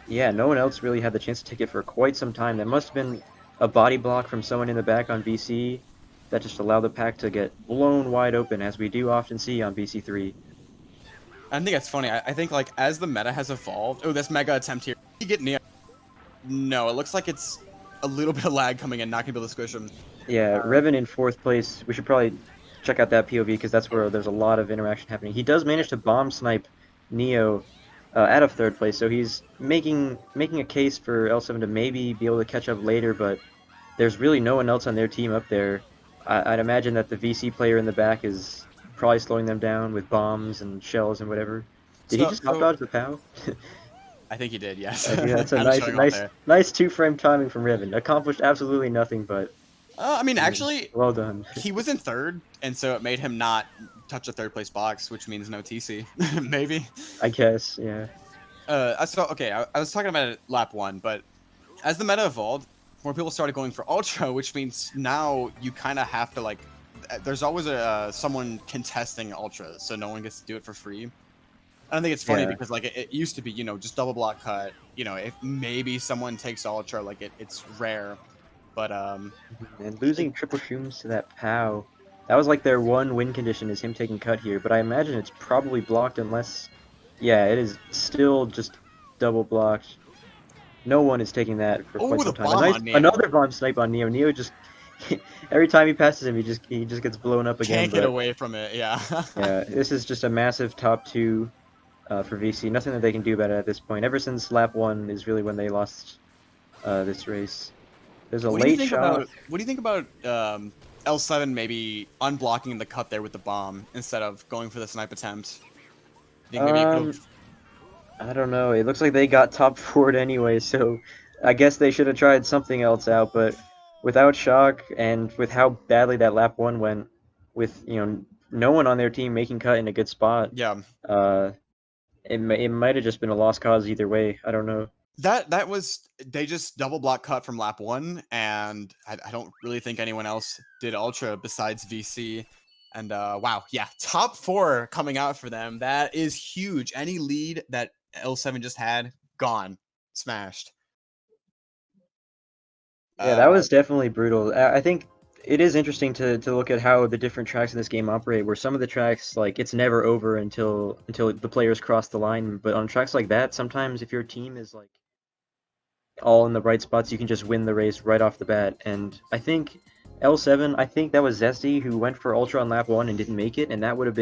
yeah, no one else really had the chance to take it for quite some time. That must have been a body block from someone in the back on BC that just allowed the pack to get blown wide open, as we do often see on BC3.
I think that's funny. I think like as the meta has evolved. Oh, this mega attempt here. You get near. No, it looks like it's a little bit of lag coming in, not gonna be able to squish him.
Yeah, Revan in 4th place. We should probably check out that POV because that's where there's a lot of interaction happening. He does manage to bomb snipe Neo out of 3rd place, so he's making a case for L7 to maybe be able to catch up later, but there's really no one else on their team up there. I'd imagine that the VC player in the back is probably slowing them down with bombs and shells and whatever. Did he just hop dodge the POW?
I think he did, yes.
That's a nice 2-frame timing from Revan. Accomplished absolutely nothing, but
I mean, actually,
well done.
He was in 3rd, and so it made him not touch a 3rd place box, which means no TC, maybe.
I guess, yeah.
I was talking about it lap 1, but as the meta evolved, more people started going for Ultra, which means now you kind of have to like. There's always someone contesting Ultra, so no one gets to do it for free. I think it's funny because like it used to be, you know, just double block cut. You know, if maybe someone takes Ultra, like it's rare. But
and losing triple shrooms to that POW, that was like their one win condition is him taking cut here. But I imagine it's probably blocked unless, yeah, it is still just double blocked. No one is taking that for quite some time. Another bomb snipe on Neo. Neo just every time he passes him, he just gets blown up again.
Can't get away from it. Yeah.
Yeah, this is just a massive top 2 for VC. Nothing that they can do about it at this point. Ever since lap 1 is really when they lost this race. There's a late shot.
What do you think about L7 maybe unblocking the cut there with the bomb instead of going for the snipe attempt?
I don't know. It looks like they got top forward anyway, so I guess they should have tried something else out. But without shock and with how badly that lap 1 went, with no one on their team making cut in a good spot, it might have just been a lost cause either way. I don't know.
That was, they just double block cut from lap 1, and I don't really think anyone else did Ultra besides VC. And wow, yeah, top 4 coming out for them. That is huge. Any lead that L7 just had, gone, smashed.
Yeah, that was definitely brutal. I think it is interesting to look at how the different tracks in this game operate, where some of the tracks, like, it's never over until the players cross the line. But on tracks like that, sometimes if your team is like all in the right spots, you can just win the race right off the bat. And I think L7, I think that was Zesty who went for Ultra on lap 1 and didn't make it, and that would have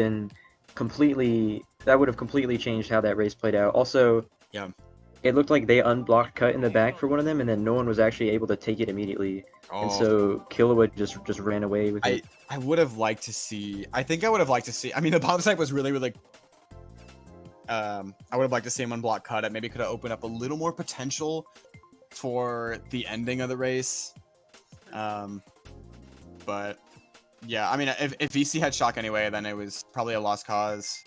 completely changed how that race played out. Also,
yeah,
it looked like they unblocked cut in the back for one of them, and then no one was actually able to take it immediately. And so Kilowood just ran away with it.
I would have liked to see. I think I would have liked to see. I mean, the bomb snipe was really. I would have liked to see him unblock cut. It maybe could have opened up a little more potential for the ending of the race. But yeah, I mean, if VC had shock anyway, then it was probably a lost cause.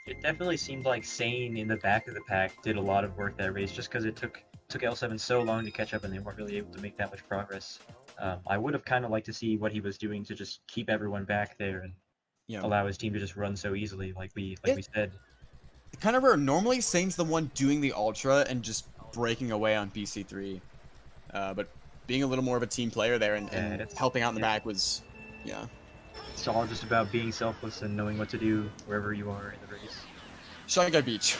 It definitely seemed like Sane in the back of the pack did a lot of work that race, just because it took L7 so long to catch up and they weren't really able to make that much progress. I would have kind of liked to see what he was doing to just keep everyone back there and allow his team to just run so easily, like we said.
Kind of rare. Normally, Sane's the one doing the Ultra and just breaking away on BC3. But being a little more of a team player there and helping out in the back was,
It's all just about being selfless and knowing what to do wherever you are in the race.
Shy Beach.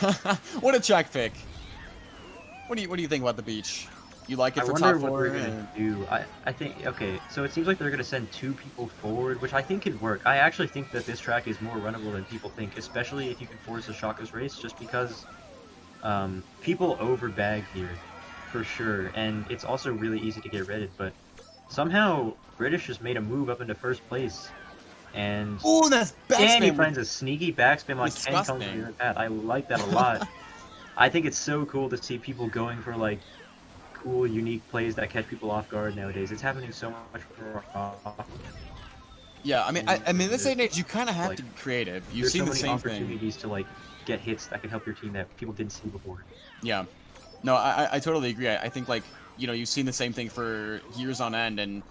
What a track pick. What do you think about the beach? You like it for top 4?
I wonder what they're going to do. I think, okay, so it seems like they're going to send 2 people forward, which I think could work. I actually think that this track is more runnable than people think, especially if you can force a Shaka's race, just because people overbag here, for sure, and it's also really easy to get redded, but somehow British just made a move up into 1st place and
Oh, that's
and he
backspam.
finds a sneaky backspam on Ken
Disgusting.
coming from the other path. I like that a lot. I think it's so cool to see people going for like cool, unique plays that catch people off guard nowadays. It's happening so much more often.
Yeah, I mean, this day and age, you kind of have
Like,
to be creative. You've
There's
seen
so
the
many
same thing.
opportunities to like get hits that can help your team that people didn't see before.
Yeah. No, I totally agree. I think, like, you know, you've seen the same thing for years on end, and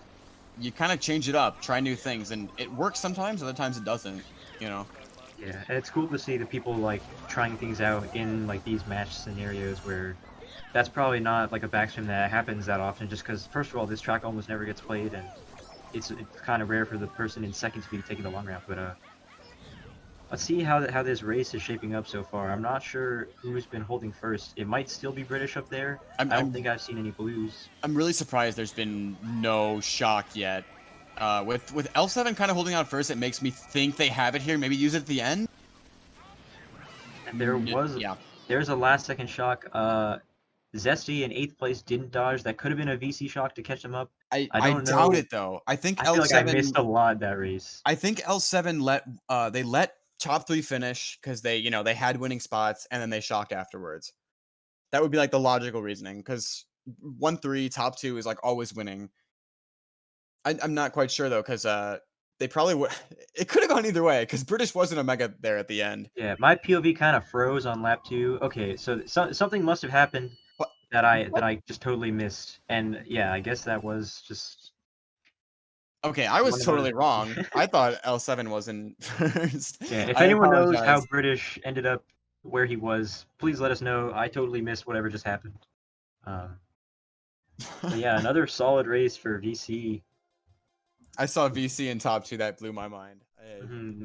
you kind of change it up, try new things, and it works sometimes, other times it doesn't, you know?
Yeah, and it's cool to see the people like trying things out in like these match scenarios where that's probably not like a backspin that happens that often, just because first of all this track almost never gets played, and it's kind of rare for the person in second to be taking the long route. But let's see how this race is shaping up so far. I'm not sure who's been holding first. It might still be British up there. I don't think I've seen any blues.
I'm really surprised there's been no shock yet. With L7 kind of holding out first, it makes me think they have it here. Maybe use it at the end.
And there's a last second shock. Zesty in 8th place didn't dodge. That could have been a VC shock to catch them up.
I
don't
doubt
know.
it though. I think
I
L7
feel like I missed a lot that race.
I think L7 let top 3 finish because they had winning spots and then they shocked afterwards. That would be like the logical reasoning because 1-3 top 2 is like always winning. I'm not quite sure though because they probably would. It could have gone either way because British wasn't a mega there at the end.
Yeah, my POV kind of froze on lap 2. Okay, so something must have happened
What?
that I just totally missed. And yeah, I guess that was just
Okay, I was totally wrong. I thought L7 was in first.
Yeah, if
I
anyone knows how
apologize.
British ended up where he was, please let us know. I totally missed whatever just happened. But yeah, another solid race for VC.
I saw VC in top 2. That blew my mind.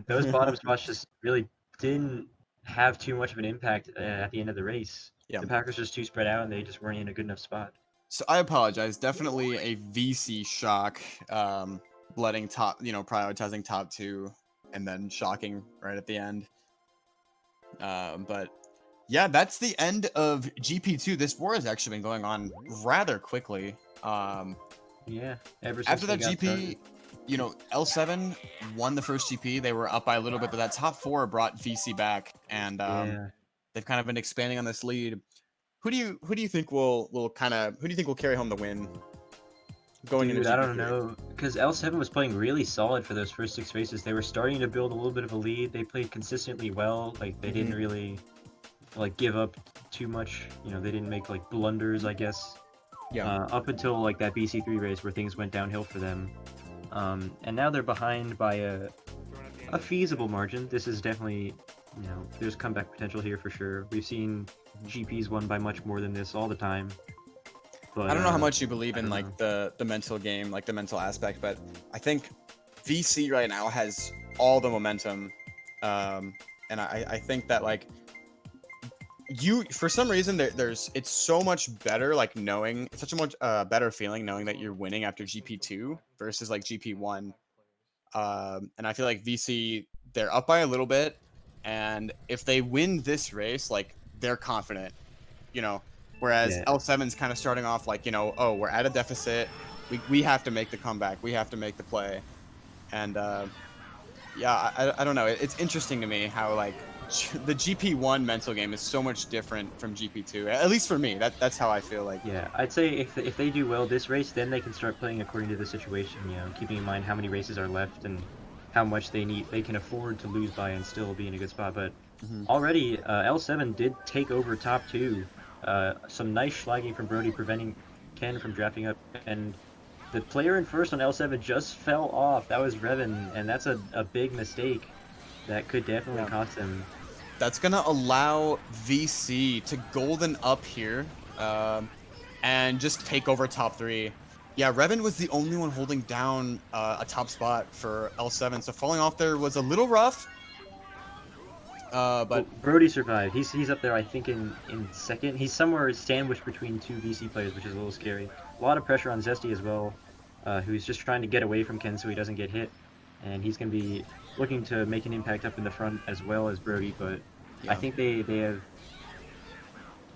Those bottom spots just really didn't have too much of an impact at the end of the race.
Yeah.
The Packers just too spread out, and they just weren't in a good enough spot.
So I apologize. Definitely a VC shock. Letting prioritizing top 2 and then shocking right at the end. But yeah, that's the end of GP2. This war has actually been going on rather quickly.
Yeah, ever since
after that
got
GP,
started.
L7 won the first GP. They were up by a little bit, but that top 4 brought VC back, and they've kind of been expanding on this lead. Who do you think will carry home the win? Going into GP3?
I don't know, because L7 was playing really solid for those first 6 races. They were starting to build a little bit of a lead. They played consistently well. Like they didn't really like give up too much. They didn't make like blunders, I guess.
Yeah.
Up until like that BC3 race where things went downhill for them. And now they're behind by a feasible margin. This is definitely, there's comeback potential here for sure. We've seen GPs won by much more than this all the time. But,
I don't know how much you believe in like the mental game, like the mental aspect, but I think VC right now has all the momentum, and I think that like for some reason it's so much better like knowing it's such a much better feeling knowing that you're winning after GP2 versus like GP1, and I feel like VC they're up by a little bit, and if they win this race, like they're confident, Whereas L7's kind of starting off like, we're at a deficit. We have to make the comeback. We have to make the play. And I don't know. It's interesting to me how like the GP1 mental game is so much different from GP2. At least for me, that's how I feel like.
Yeah, I'd say if they do well this race, then they can start playing according to the situation. Keeping in mind how many races are left and how much they can afford to lose by and still be in a good spot. But already L7 did take over top 2. Some nice schlagging from Brody preventing Ken from drafting up, and the player in first on L7 just fell off. That was Revan, and that's a big mistake that could definitely cost him.
That's gonna allow VC to golden up here, and just take over top 3. Yeah, Revan was the only one holding down a top spot for L7, so falling off there was a little rough. But
Brody survived. He's up there, I think, in second. He's somewhere sandwiched between 2 VC players, which is a little scary. A lot of pressure on Zesty as well, who's just trying to get away from Ken so he doesn't get hit. And he's going to be looking to make an impact up in the front as well as Brody, but I think they have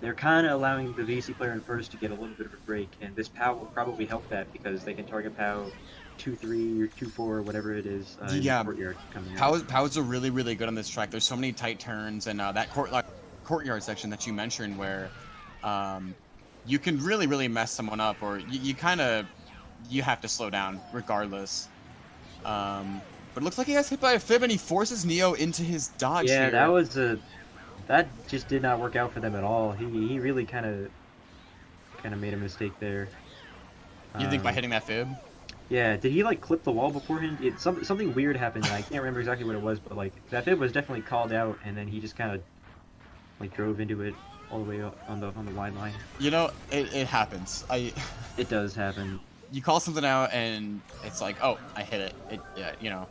they're kind of allowing the VC player in first to get a little bit of a break, and this POW will probably help that because they can target POW 2-3 or 2-4, whatever it is, in the
Yeah,
courtyard coming out.
Powers are really, really good on this track. There's so many tight turns, and that courtyard section that you mentioned where you can really, really mess someone up, or you kind of have to slow down regardless. But it looks like he gets hit by a fib, and he forces Neo into his dodge
Yeah,
here.
that just did not work out for them at all. He really kind of made a mistake there.
You think by hitting that fib?
Yeah, did he like clip the wall beforehand? Something weird happened. I can't remember exactly what it was, but like that fib was definitely called out, and then he just kind of like drove into it all the way up on the wide line.
You know, it happens.
It does happen.
You call something out, and it's like, oh, I hit it. Yeah, you know.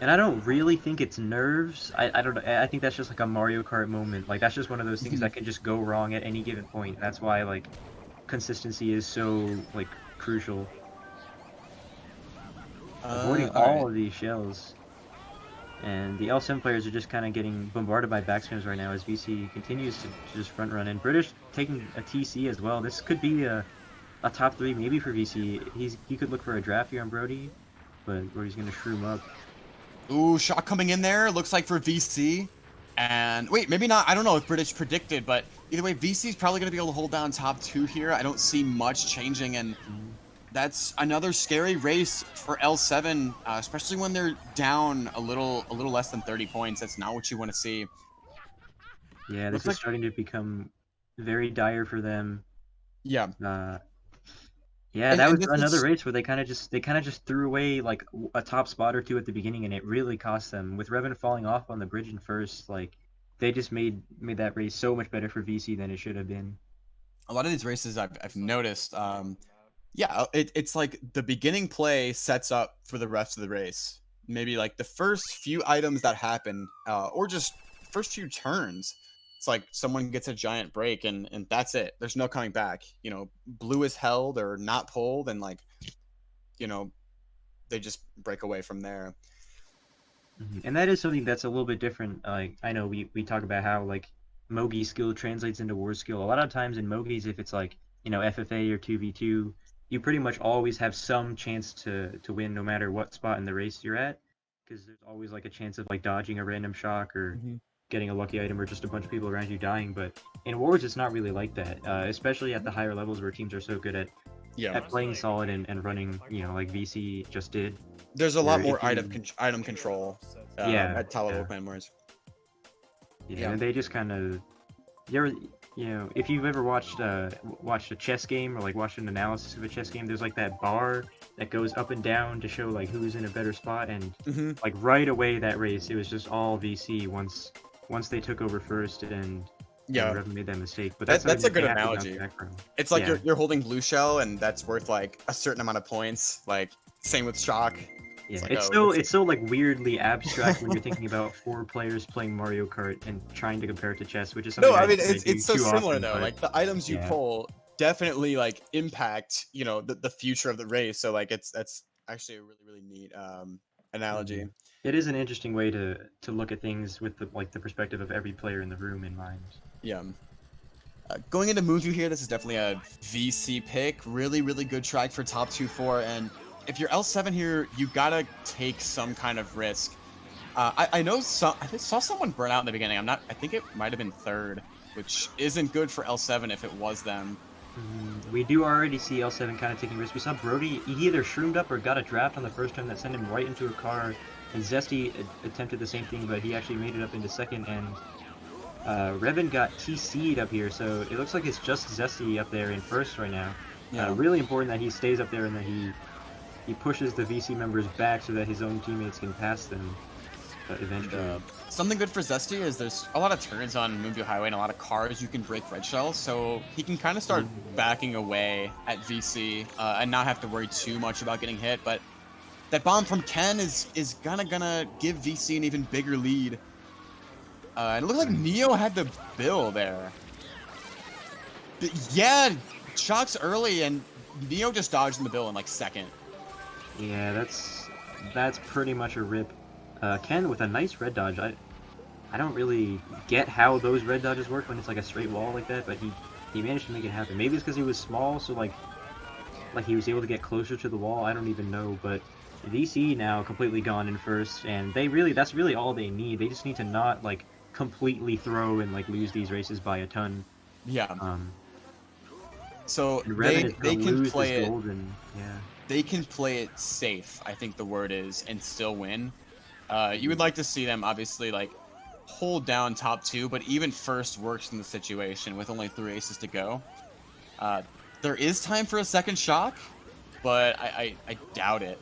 And I don't really think it's nerves. I don't know. I think that's just like a Mario Kart moment. Like that's just one of those things that can just go wrong at any given point. That's why like consistency is so like crucial. Avoiding all of these shells. And the L7 players are just kind of getting bombarded by backspins right now as VC continues to just front run. And British taking a TC as well. This could be a top 3 maybe for VC. He could look for a draft here on Brody, but Brody's going to shroom up.
Ooh, shot coming in there. Looks like for VC. And wait, maybe not. I don't know if British predicted, but either way, VC's probably going to be able to hold down top 2 here. I don't see much changing, and that's another scary race for L7, especially when they're down a little less than 30 points. That's not what you want to see.
Yeah, this is starting to become very dire for them.
Yeah.
Yeah, that was another race where they kind of just threw away like a top spot or 2 at the beginning, and it really cost them. With Revan falling off on the bridge in first, like they just made that race so much better for VC than it should have been.
A lot of these races I've noticed, yeah, it's like the beginning play sets up for the rest of the race. Maybe like the first few items that happen, or just first few turns. It's like someone gets a giant break and that's it. There's no coming back. You know, blue is held or not pulled, and like, you know, they just break away from there.
And that is something that's a little bit different. Like I know we talk about how like Mogi skill translates into war skill. A lot of times in Mogis, if it's like, you know, FFA or 2v2, you pretty much always have some chance to win no matter what spot in the race you're at, because there's always like a chance of like dodging a random shock or getting a lucky item or just a bunch of people around you dying. But in wars, it's not really like that, especially at the higher levels where teams are so good at playing solid and running, you know, like VC just did.
There's a lot more item control at top level clan wars.
Yeah, and they just kind of, you know, if you've ever watched a chess game or like watched an analysis of a chess game, there's like that bar that goes up and down to show like who's in a better spot, and like right away that race, it was just all VC once they took over first and Revan made that mistake. But that's a good analogy.
It's like you're holding blue shell, and that's worth like a certain amount of points. Like same with shock.
Yeah, it's so like weirdly abstract when you're thinking about 4 players playing Mario Kart and trying to compare it to chess, which is something.
No, I mean it's so similar though. But, like the items you pull definitely like impact, you know, the future of the race. So like that's actually a really, really neat analogy.
It is an interesting way to look at things with the perspective of every player in the room in mind.
Yeah. Going into Moonview here, this is definitely a VC pick. Really, really good track for top 2-4, and if you're L7 here, you gotta take some kind of risk. I saw someone burn out in the beginning. I think it might have been 3rd, which isn't good for L7 if it was them.
We do already see L7 kind of taking risks. We saw Brody, he either shroomed up or got a draft on the first turn that sent him right into a car, and Zesty attempted the same thing, but he actually made it up into 2nd, and Revan got TC'd up here, so it looks like it's just Zesty up there in 1st right now. Yeah. Really important that he stays up there and that he pushes the VC members back so that his own teammates can pass them eventually.
Something good for Zesty is there's a lot of turns on Moonview Highway and a lot of cars you can break red shells, so he can kind of start backing away at VC and not have to worry too much about getting hit. But that bomb from Ken is gonna give VC an even bigger lead. And it looked like Neo had the bill there. But yeah, shocks early, and Neo just dodged in the bill in like 2nd.
Yeah, that's pretty much a rip. Ken with a nice red dodge. I don't really get how those red dodges work when it's like a straight wall like that, but he managed to make it happen. Maybe it's because he was small, so like he was able to get closer to the wall. I don't even know, but VC now completely gone in first, and that's really all they need. They just need to not like completely throw and like lose these races by a ton.
Yeah.
Um,
So
and Revan is
they
gonna
can
lose
play
this
it.
golden. Yeah.
They can play it safe, I think the word is, and still win. You would like to see them obviously like hold down top 2, but even first works in the situation with only 3 aces to go. There is time for a second shock, but I doubt it.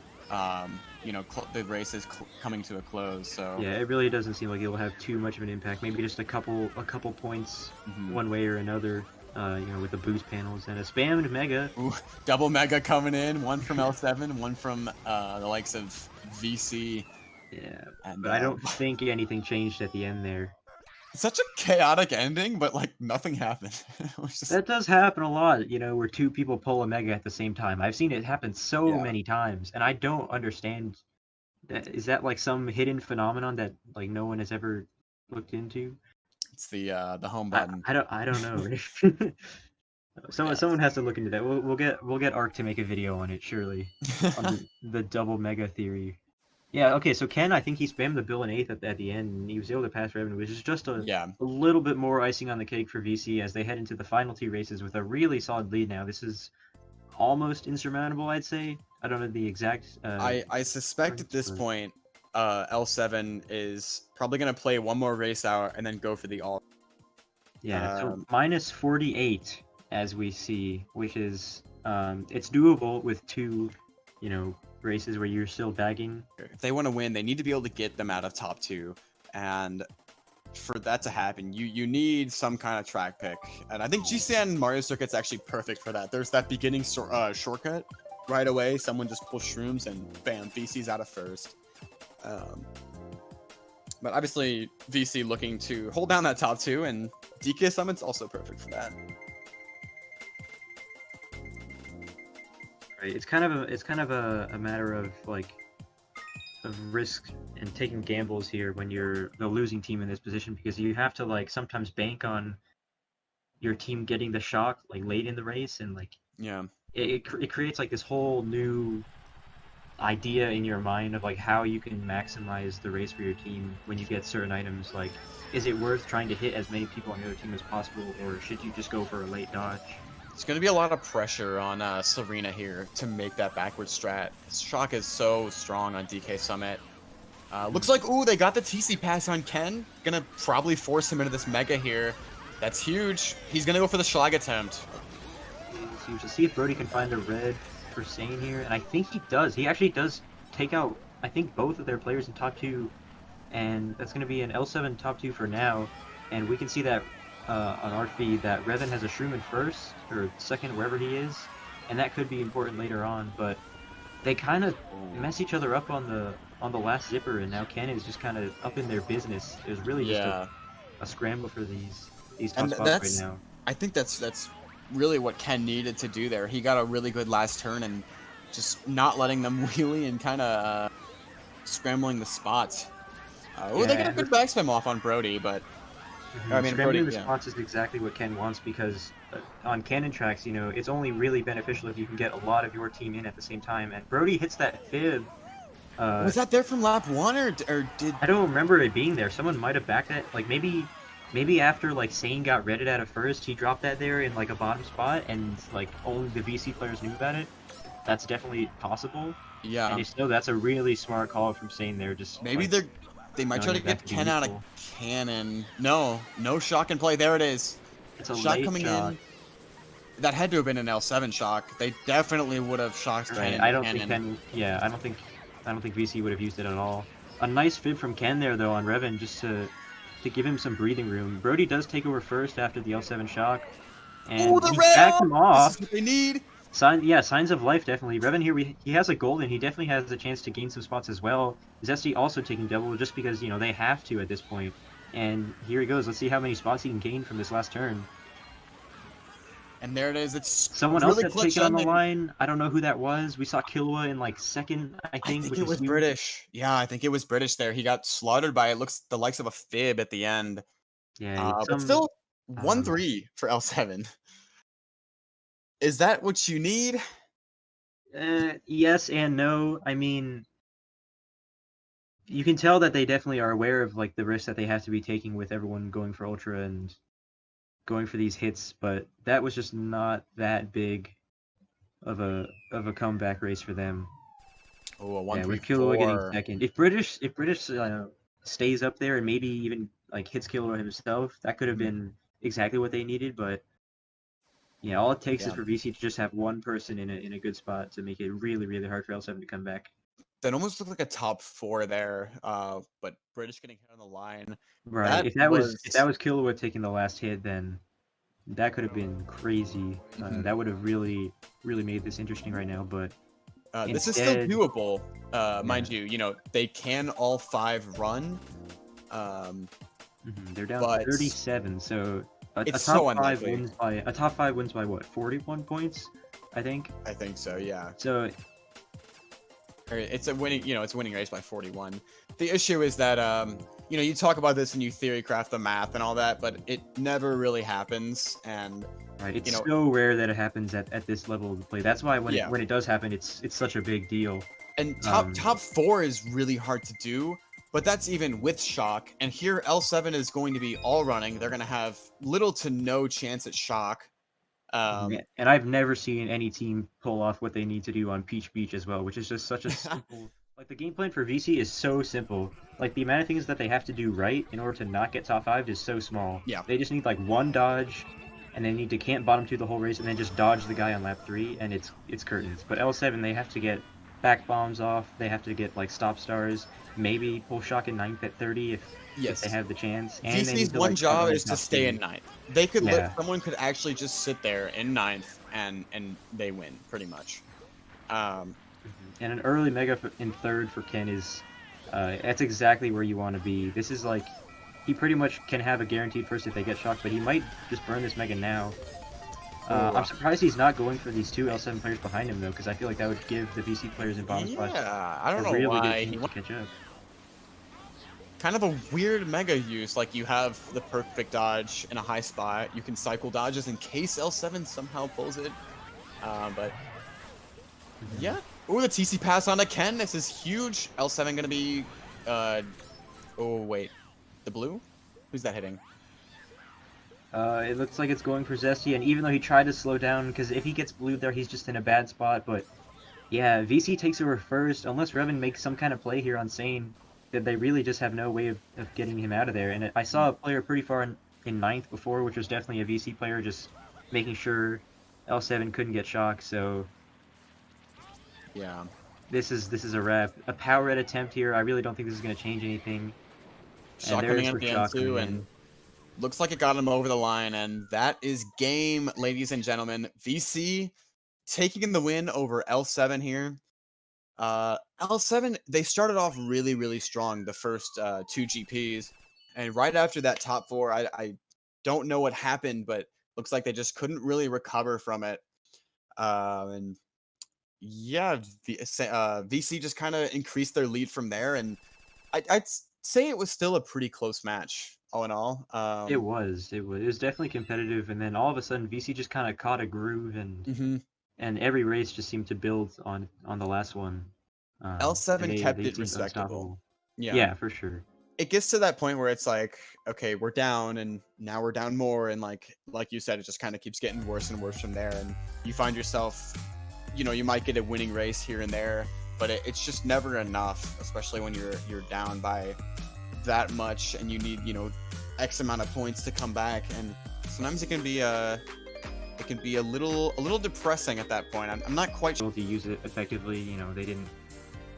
You know, the race is coming to a close, so
Yeah, it really doesn't seem like it will have too much of an impact. Maybe just a couple points one way or another. You know, with the boost panels and a spammed mega.
Ooh, double mega coming in, one from L7, one from the likes of VC.
Yeah,
And,
but I don't think anything changed at the end there.
Such a chaotic ending, but like nothing happened.
That does happen a lot, you know, where 2 people pull a mega at the same time. I've seen it happen so many times, and I don't understand. Is that like some hidden phenomenon that like no one has ever looked into?
It's the home button.
I don't know.
Yeah.
Someone has to look into that. We'll get Ark to make a video on it surely, on the double mega theory. Yeah, okay, so Ken, I think he spammed the bill in 8th at the end, and he was able to pass Revan, which is just a little bit more icing on the cake for VC as they head into the final 2 races with a really solid lead now. This is almost insurmountable, I'd say. I don't know the exact...
I suspect at this point, L7 is probably going to play one more race out and then go for the all.
Yeah, so minus 48, as we see, which is... it's doable with 2, you know, races where you're still bagging.
If they want to win, they need to be able to get them out of top 2, and for that to happen, you need some kind of track pick, and I think GCN Mario Circuit's actually perfect for that. There's that beginning shortcut right away. Someone just pulls shrooms and bam, VC's out of first. But obviously VC looking to hold down that top 2, and DK Summon's also perfect for that.
Right. It's kind of a matter of like of risk and taking gambles here when you're the losing team in this position, because you have to like sometimes bank on your team getting the shock like late in the race, and like it creates like this whole new idea in your mind of like how you can maximize the race for your team when you get certain items. Like, is it worth trying to hit as many people on the other team as possible, or should you just go for a late dodge?
It's going to be a lot of pressure on Serena here to make that backward strat. Shock is so strong on DK Summit. Looks like, ooh, they got the TC pass on Ken. Gonna probably force him into this mega here. That's huge. He's gonna go for the Schlag attempt.
It's huge. To see if Brody can find the red for Sane here, and I think he does. He actually does take out, I think, both of their players in top 2, and that's gonna be an L7 top 2 for now. And we can see that on our feed that Revan has a shroom in first or second, wherever he is, and that could be important later on. But they kind of mess each other up on the last zipper, and now Ken is just kind of up in their business. It was really just a scramble for these top spots right now.
I think that's really what Ken needed to do there. He got a really good last turn and just not letting them wheelie and kind of scrambling the spots. They got a good backspam off on Brody, but I mean,
scrambling the spots is exactly what Ken wants, because on cannon tracks, you know, it's only really beneficial if you can get a lot of your team in at the same time. And Brody hits that fib.
Was that there from lap 1 or did...
I don't remember it being there. Someone might have backed that. Like maybe after like Sane got redded out of first, he dropped that there in like a bottom spot, and like only the VC players knew about it. That's definitely possible.
Yeah.
And you know, that's a really smart call from Sane there. Just
maybe
like,
they might try to get Ken out of cannon. No shock in play. There it is.
It's a
shock
late
coming
shot.
in. That had to have been an L7 shock. They definitely would have shocked Ken.
I don't think Ken. Yeah, I don't think VC would have used it at all. A nice fib from Ken there though on Revan, just to give him some breathing room. Brody does take over first after the L7 shock, and he backed him off.
This is what they need.
Signs of life, definitely. Revan here, he has a golden. He definitely has the chance to gain some spots as well. Zesty also taking double just because, you know, they have to at this point. And here he goes. Let's see how many spots he can gain from this last turn.
And there it is. It's
Someone else
really
had
clutch
taken on the
ending.
line. I don't know who that was. We saw Killua in like second, I
I
think,
think
which
it
is
was
weird.
British. Yeah, I think it was British there. He got slaughtered by it looks the likes of a fib at the end.
Yeah,
But still
I don't know.
1-3 for L7. Is that what you need?
Yes and no. I mean, you can tell that they definitely are aware of like the risks that they have to be taking with everyone going for Ultra and going for these hits, but that was just not that big of a comeback race for them.
Oh, a
Yeah, with Killua getting
1-3-4.
second. If British stays up there and maybe even like hits Killua himself, that could have been exactly what they needed. But yeah, all it takes is
Yeah.
for VC to just have one person in a good spot to make it really really hard for L7 to come back.
That almost looked like a top 4 there. But British getting hit on the line.
Right.
That
If that
was
was Killua taking the last hit, then that could have been crazy. That would have really really made this interesting right now. But
this is still
instead,
doable, mind you. You know, they can all 5 run.
They're down
But
37, so a
it's
top
so
five
unlikely.
wins by what, 41 points, I think.
I think so, yeah.
So
Or it's a winning, it's a winning race by 41. The issue is that, you talk about this and you theory craft the math and all that, but it never really happens. And
right, it's
you know,
so rare that it happens at this level of play. That's why when
Yeah.
it does happen, it's such a big deal.
and top 4 is really hard to do, but that's even with shock. And here L7 is going to be all running. They're going to have little to no chance at shock.
Yeah, and I've never seen any team pull off what they need to do on Peach Beach as well, which is just such a simple. Like the game plan for VC is so simple. Like the amount of things that they have to do right in order to not get top 5 is so small.
Yeah.
They just need like one dodge, and they need to camp bottom 2 the whole race, and then just dodge the guy on lap 3, and it's curtains. But L7, they have to get back bombs off. They have to get like stop stars. Maybe pull shock in 9th at 30 if they have the chance. And they need
VC's
to,
one
like,
job
cover
is to
top
stay
2.
in 9th. They could
Yeah.
someone could actually just sit there in 9th and they win pretty much.
And an early mega in 3rd for Ken is, that's exactly where you want to be. This is like, he pretty much can have a guaranteed first if they get shocked, but he might just burn this mega now. I'm surprised he's not going for these 2 L7 players behind him though, because I feel like that would give the VC players in bottom spots
I don't
a
know
really
why.
good chance to catch up.
Kind of a weird mega use. Like you have the perfect dodge in a high spot. You can cycle dodges in case L7 somehow pulls it. But yeah. Ooh, the TC pass on to Ken. This is huge. L7 gonna be. Oh wait, the blue? Who's that hitting?
It looks like it's going for Zesty, and even though he tried to slow down, because if he gets blued there, he's just in a bad spot. But yeah, VC takes over first, unless Revan makes some kind of play here on Sane. That they really just have no way of getting him out of there. And I saw a player pretty far in 9th before, which was definitely a VC player, just making sure L7 couldn't get shocked. So
Yeah.
this is a wrap. A power red attempt here. I really don't think this is going to change anything.
Shock
And
coming
there's
in
for
at the end
shock
too,
coming
and
in.
looks like it got him over the line, and that is game, ladies and gentlemen. VC taking in the win over L7 here. L7, they started off really, really strong the first 2 GPs, and right after that top 4, I don't know what happened, but looks like they just couldn't really recover from it. And yeah, VC just kind of increased their lead from there, and I'd say it was still a pretty close match, all in all.
It was definitely competitive, and then all of a sudden VC just kind of caught a groove, and every race just seemed to build on the last one.
L7
and
kept
they
it
seemed
respectable.
unstoppable.
Yeah.
Yeah, for sure.
It gets to that point where it's like, okay, we're down, and now we're down more, and like you said, it just kind of keeps getting worse and worse from there, and you find yourself, you might get a winning race here and there, but it's just never enough, especially when you're down by that much and you need X amount of points to come back, and sometimes it can be a little depressing at that point. I'm not quite sure
To use it effectively, they didn't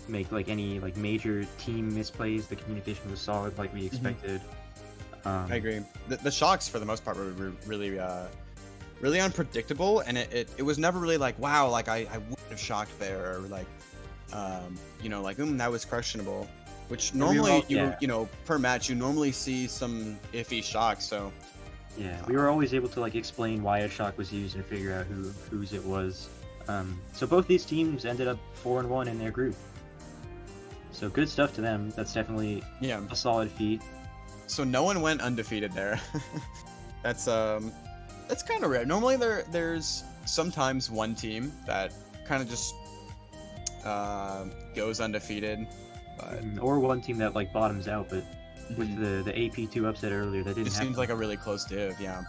make like any like major team misplays. The communication was solid, like we expected.
I agree. The shocks for the most part were really really unpredictable, and it was never really like, wow, like I wouldn't have shocked there, or like that was questionable, which normally per match you normally see some iffy shocks. So
Yeah, we were always able to like explain why a shock was used and figure out whose it was. So both these teams ended up 4-1 in their group. So good stuff to them. That's definitely
Yeah.
a solid feat.
So no one went undefeated there. That's kind of rare. Normally there's sometimes one team that kind of just goes undefeated, but
Or one team that like bottoms out, but with
Mhm.
the AP2 upset earlier, that
it
didn't
just
happen.
seems like a really close div. Yeah.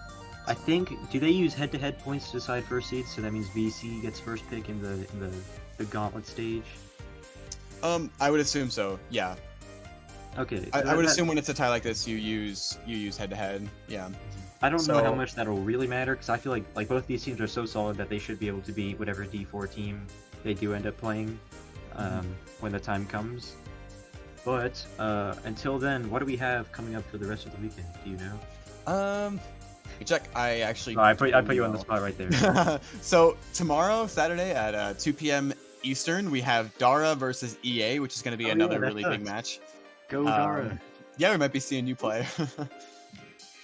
I think, do they use head-to-head points to decide first seeds? So that means VC gets first pick in the gauntlet stage.
I would assume so. Yeah.
Okay. So
I would
that-
assume when it's a tie like this, you use head to head. Yeah.
I don't know how
so-
much that'll really matter because I feel like both these teams are so solid that they should be able to beat whatever D4 team they do end up playing when the time comes. But until then, what do we have coming up for the rest of the weekend? Do you know?
Check. I actually.
Oh, I put you on the
know.
spot right there.
So tomorrow, Saturday at 2 p.m. Eastern, we have Dara versus EA, which is going to be
Oh,
another
yeah, that
really big
sucks.
match.
Go Dara.
Yeah, we might be seeing you play.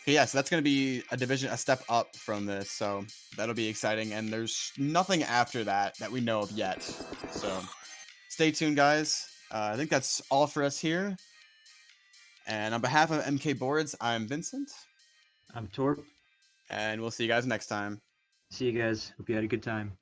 Okay, yeah, so that's going to be a step up from this, so that'll be exciting. And there's nothing after that we know of yet. So stay tuned, guys. I think that's all for us here. And on behalf of MK Boards, I'm Vincent,
I'm Torp.
and we'll see you guys next time.
See you guys. Hope you had a good time.